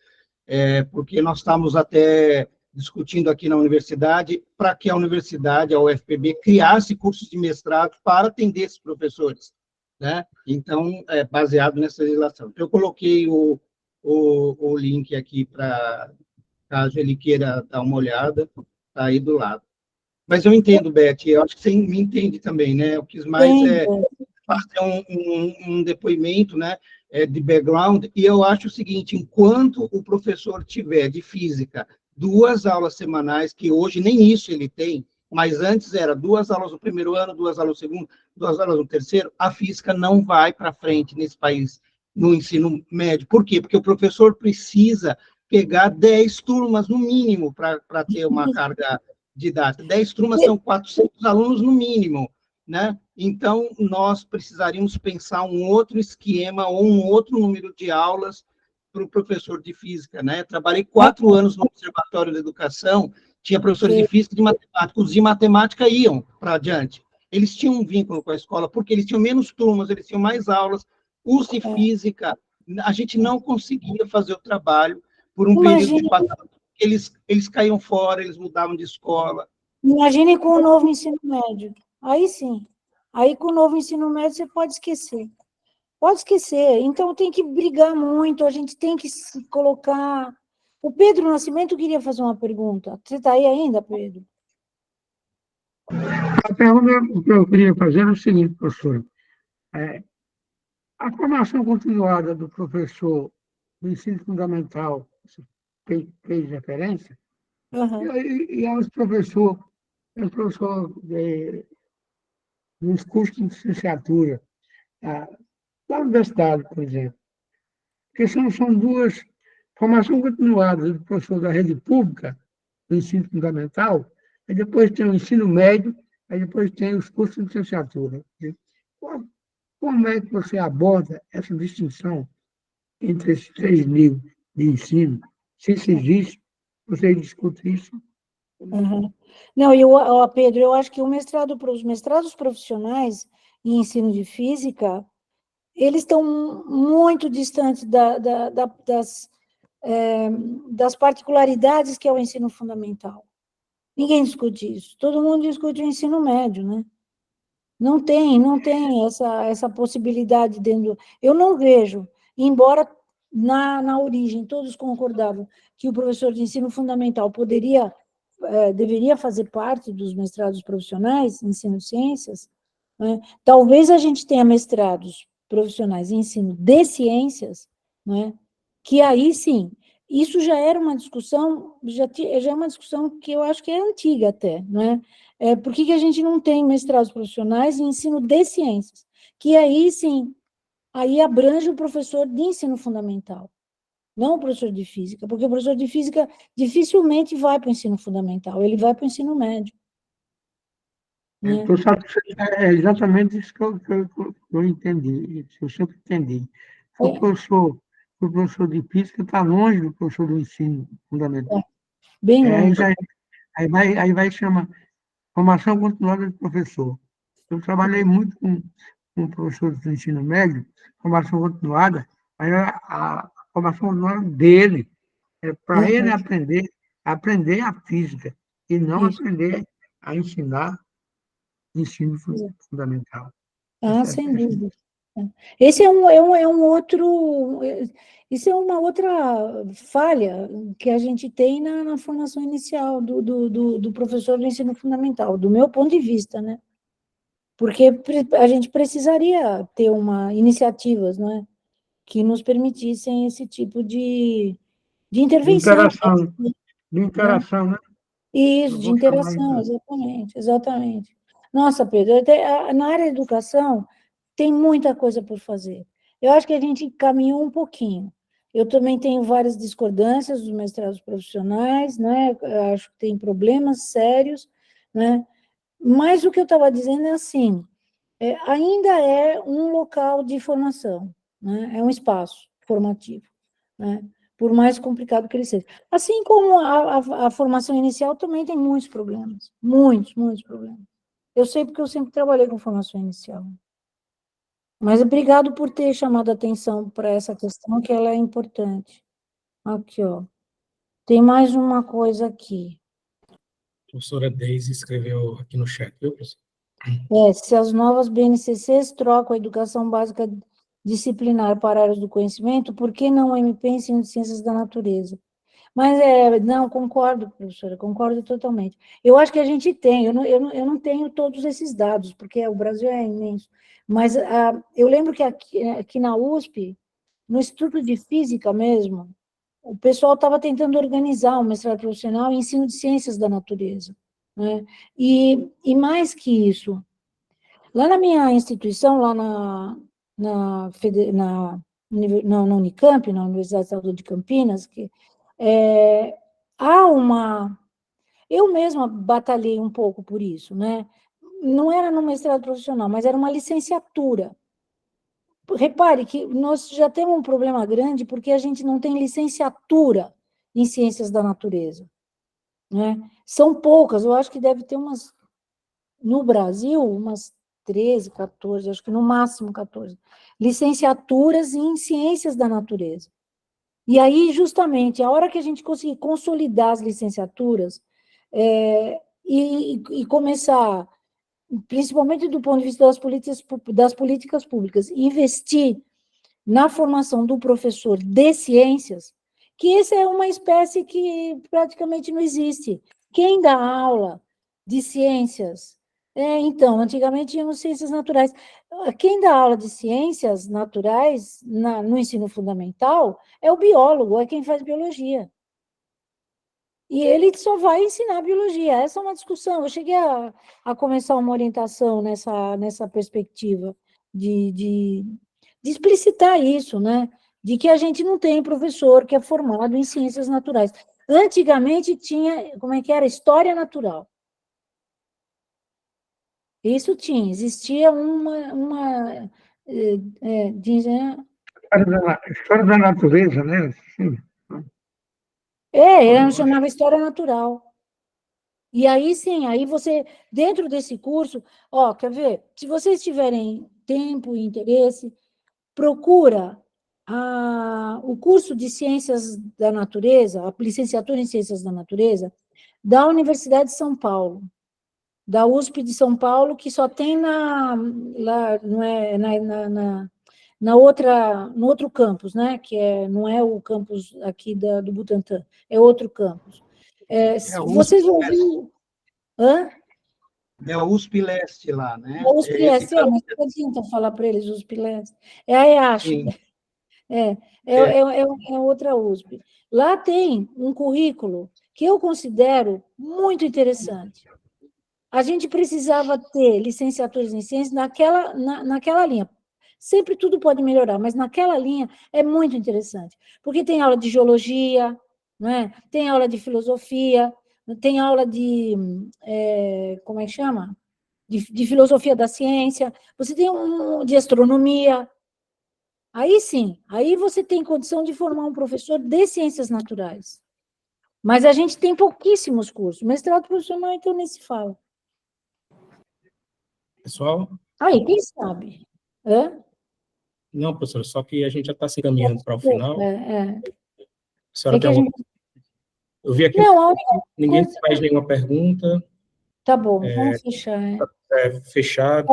porque nós estamos até discutindo aqui na universidade, para que a universidade, a UFPB, criasse cursos de mestrado para atender esses professores, né? Então, baseado nessa legislação. Então, eu coloquei o link aqui para, caso ele queira dar uma olhada, está aí do lado. Mas eu entendo, Beth, eu acho que você me entende também, né? Eu quis mais fazer um depoimento, né, de background, e eu acho o seguinte, enquanto o professor tiver de física 2 aulas semanais, que hoje nem isso ele tem, mas antes era 2 aulas no primeiro ano, 2 aulas no segundo, 2 aulas no terceiro, a física não vai para frente nesse país, no ensino médio. Por quê? Porque o professor precisa pegar 10 turmas, no mínimo, para ter uma carga didática. 10 turmas são 400 alunos no mínimo, né? Então, nós precisaríamos pensar um outro esquema ou um outro número de aulas para o professor de física, né? Trabalhei 4 anos no Observatório da Educação, tinha professores de física e de matemática. Os de matemática iam para adiante. Eles tinham um vínculo com a escola, porque eles tinham menos turmas, eles tinham mais aulas. Os de física, a gente não conseguia fazer o trabalho por um período de 4 anos. Eles caíam fora, eles mudavam de escola. Imagine com o novo ensino médio. Aí sim. Aí, com o novo ensino médio, você pode esquecer. Pode esquecer. Então, tem que brigar muito, a gente tem que se colocar... O Pedro Nascimento queria fazer uma pergunta. Você está aí ainda, Pedro? A pergunta que eu queria fazer é o seguinte, professor. A formação continuada do professor do ensino fundamental, você fez referência, Aham. e aos professores, nos cursos de licenciatura, ah, da universidade, por exemplo, porque são duas, formação continuada do professor da rede pública, do ensino fundamental, aí depois tem o ensino médio, aí depois tem os cursos de licenciatura. Como é que você aborda essa distinção entre esses três níveis de ensino? Se isso existe, você discute isso? Uhum. Não, Pedro, eu acho que os mestrados profissionais em ensino de física, eles estão muito distantes das particularidades que é o ensino fundamental. Ninguém discute isso. Todo mundo discute o ensino médio, né? Não tem essa possibilidade dentro. Eu não vejo, embora na origem todos concordavam que o professor de ensino fundamental deveria fazer parte dos mestrados profissionais, ensino de ciências, né? Talvez a gente tenha mestrados profissionais em ensino de ciências, né? Que aí sim, isso já era uma discussão, já é uma discussão que eu acho que é antiga até, né? Por que a gente não tem mestrados profissionais em ensino de ciências? Que aí sim, aí abrange o professor de ensino fundamental, não o professor de física, porque o professor de física dificilmente vai para o ensino fundamental, ele vai para o ensino médio. Né? Tu sabe que é exatamente isso que eu entendi, que eu sempre entendi. O professor de física está longe do professor do ensino fundamental. Bem Aí, longe. aí vai chamar formação continuada de professor. Eu trabalhei muito com professores do ensino médio, formação continuada, mas a formação continuada dele é para ele aprender a física e não Isso. aprender a ensinar ensino fundamental. Ah, sem dúvida. Esse é um outro, isso é uma outra falha que a gente tem na formação inicial do professor do ensino fundamental, do meu ponto de vista, né? Porque a gente precisaria ter iniciativas, né, que nos permitissem esse tipo de De intervenção, interação, né? né? Isso, Eu de vou chamar interação, isso. exatamente, exatamente. Nossa, Pedro, na área da educação tem muita coisa por fazer. Eu acho que a gente caminhou um pouquinho. Eu também tenho várias discordâncias dos mestrados profissionais, né? Eu acho que tem problemas sérios, né? Mas o que eu estava dizendo é assim, ainda é um local de formação, né? É um espaço formativo, né? Por mais complicado que ele seja. Assim como a formação inicial também tem muitos problemas, muitos problemas. Eu sei porque eu sempre trabalhei com formação inicial. Mas obrigado por ter chamado a atenção para essa questão, que ela é importante. Aqui, ó. Tem mais uma coisa aqui. A professora Deise escreveu aqui no chat, viu, professor? Se as novas BNCCs trocam a educação básica disciplinar para áreas do conhecimento, por que não o MP em ensino de ciências da natureza? Mas, não, concordo, professora, concordo totalmente. Eu acho que a gente tem, eu não tenho todos esses dados, porque o Brasil é imenso, mas eu lembro que aqui na USP, no Instituto de Física mesmo, o pessoal estava tentando organizar um mestrado profissional em ensino de ciências da natureza, né? E mais que isso, lá na minha instituição, lá na Unicamp, na Universidade Estadual de Campinas, há uma... Eu mesma batalhei um pouco por isso, né? Não era no mestrado profissional, mas era uma licenciatura. Repare que nós já temos um problema grande porque a gente não tem licenciatura em ciências da natureza, né? São poucas, eu acho que deve ter no Brasil, umas 13, 14, acho que no máximo 14, licenciaturas em ciências da natureza. E aí, justamente, a hora que a gente conseguir consolidar as licenciaturas e começar, principalmente do ponto de vista das políticas públicas, investir na formação do professor de ciências, que essa é uma espécie que praticamente não existe. Quem dá aula de ciências? Então, antigamente tínhamos ciências naturais. Quem dá aula de ciências naturais no ensino fundamental é o biólogo, é quem faz biologia. E ele só vai ensinar biologia. Essa é uma discussão. Eu cheguei a começar uma orientação nessa perspectiva de explicitar isso, né? De que a gente não tem professor que é formado em ciências naturais. Antigamente tinha, como é que era? História natural. Isso tinha, existia dizem, História da natureza, né? Sim. ele chamava História Natural. E aí, sim, aí você, dentro desse curso, quer ver? Se vocês tiverem tempo e interesse, procura o curso de Ciências da Natureza, a licenciatura em Ciências da Natureza, da Universidade de São Paulo, da USP de São Paulo, que só tem lá, não é, no outro campus, né? Que não é o campus aqui do Butantã, é outro campus. Vocês vão ver. Hã? É a USP Leste lá, né? É a USP Leste, mas não adianta falar para eles USP Leste. É a EASH. Sim. É outra USP. Lá tem um currículo que eu considero muito interessante. A gente precisava ter licenciaturas em ciências naquela linha. Sempre tudo pode melhorar, mas naquela linha é muito interessante, porque tem aula de geologia, né? Tem aula de filosofia, tem aula como é que chama? De filosofia da ciência, você tem de astronomia. Aí sim, aí você tem condição de formar um professor de ciências naturais. Mas a gente tem pouquíssimos cursos. Mestrado profissional, então, nem se fala. Pessoal? Aí, quem sabe? Não, professora, só que a gente já está se encaminhando para o final. A senhora que tem alguma... Eu vi aqui não, ninguém faz nenhuma pergunta. Tá bom, vamos fechar. Fechado.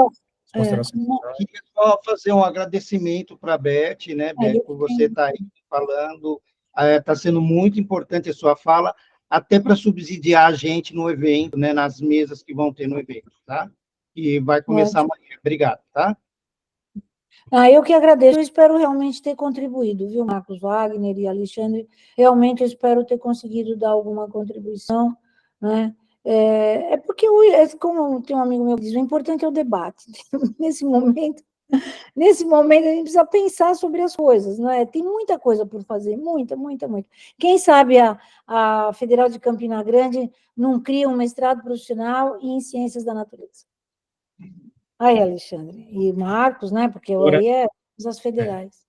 Queria só fazer um agradecimento para a Beth, né, Beth, por você estar aí falando. Está sendo muito importante a sua fala, até para subsidiar a gente no evento, né, nas mesas que vão ter no evento, tá? E vai começar amanhã. Obrigado, tá? Eu que agradeço. Eu espero realmente ter contribuído, viu, Marcos Wagner e Alexandre? Realmente eu espero ter conseguido dar alguma contribuição, né? Porque, como tem um amigo meu que diz, o importante é o debate. Nesse momento, a gente precisa pensar sobre as coisas, não é? Tem muita coisa por fazer, muita, muita, muita. Quem sabe a Federal de Campina Grande não cria um mestrado profissional em Ciências da Natureza. Aí, Alexandre. E Marcos, né? Porque aí as federais.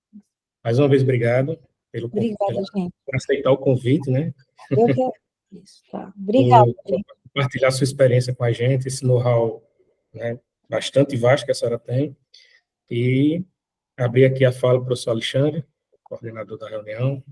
Mais uma vez, obrigado Obrigada, gente. por aceitar o convite, né? Eu que isso, tá. Obrigada. Por compartilhar sua experiência com a gente, esse know-how, né, bastante vasto que a senhora tem. E abrir aqui a fala para o professor Alexandre, coordenador da reunião.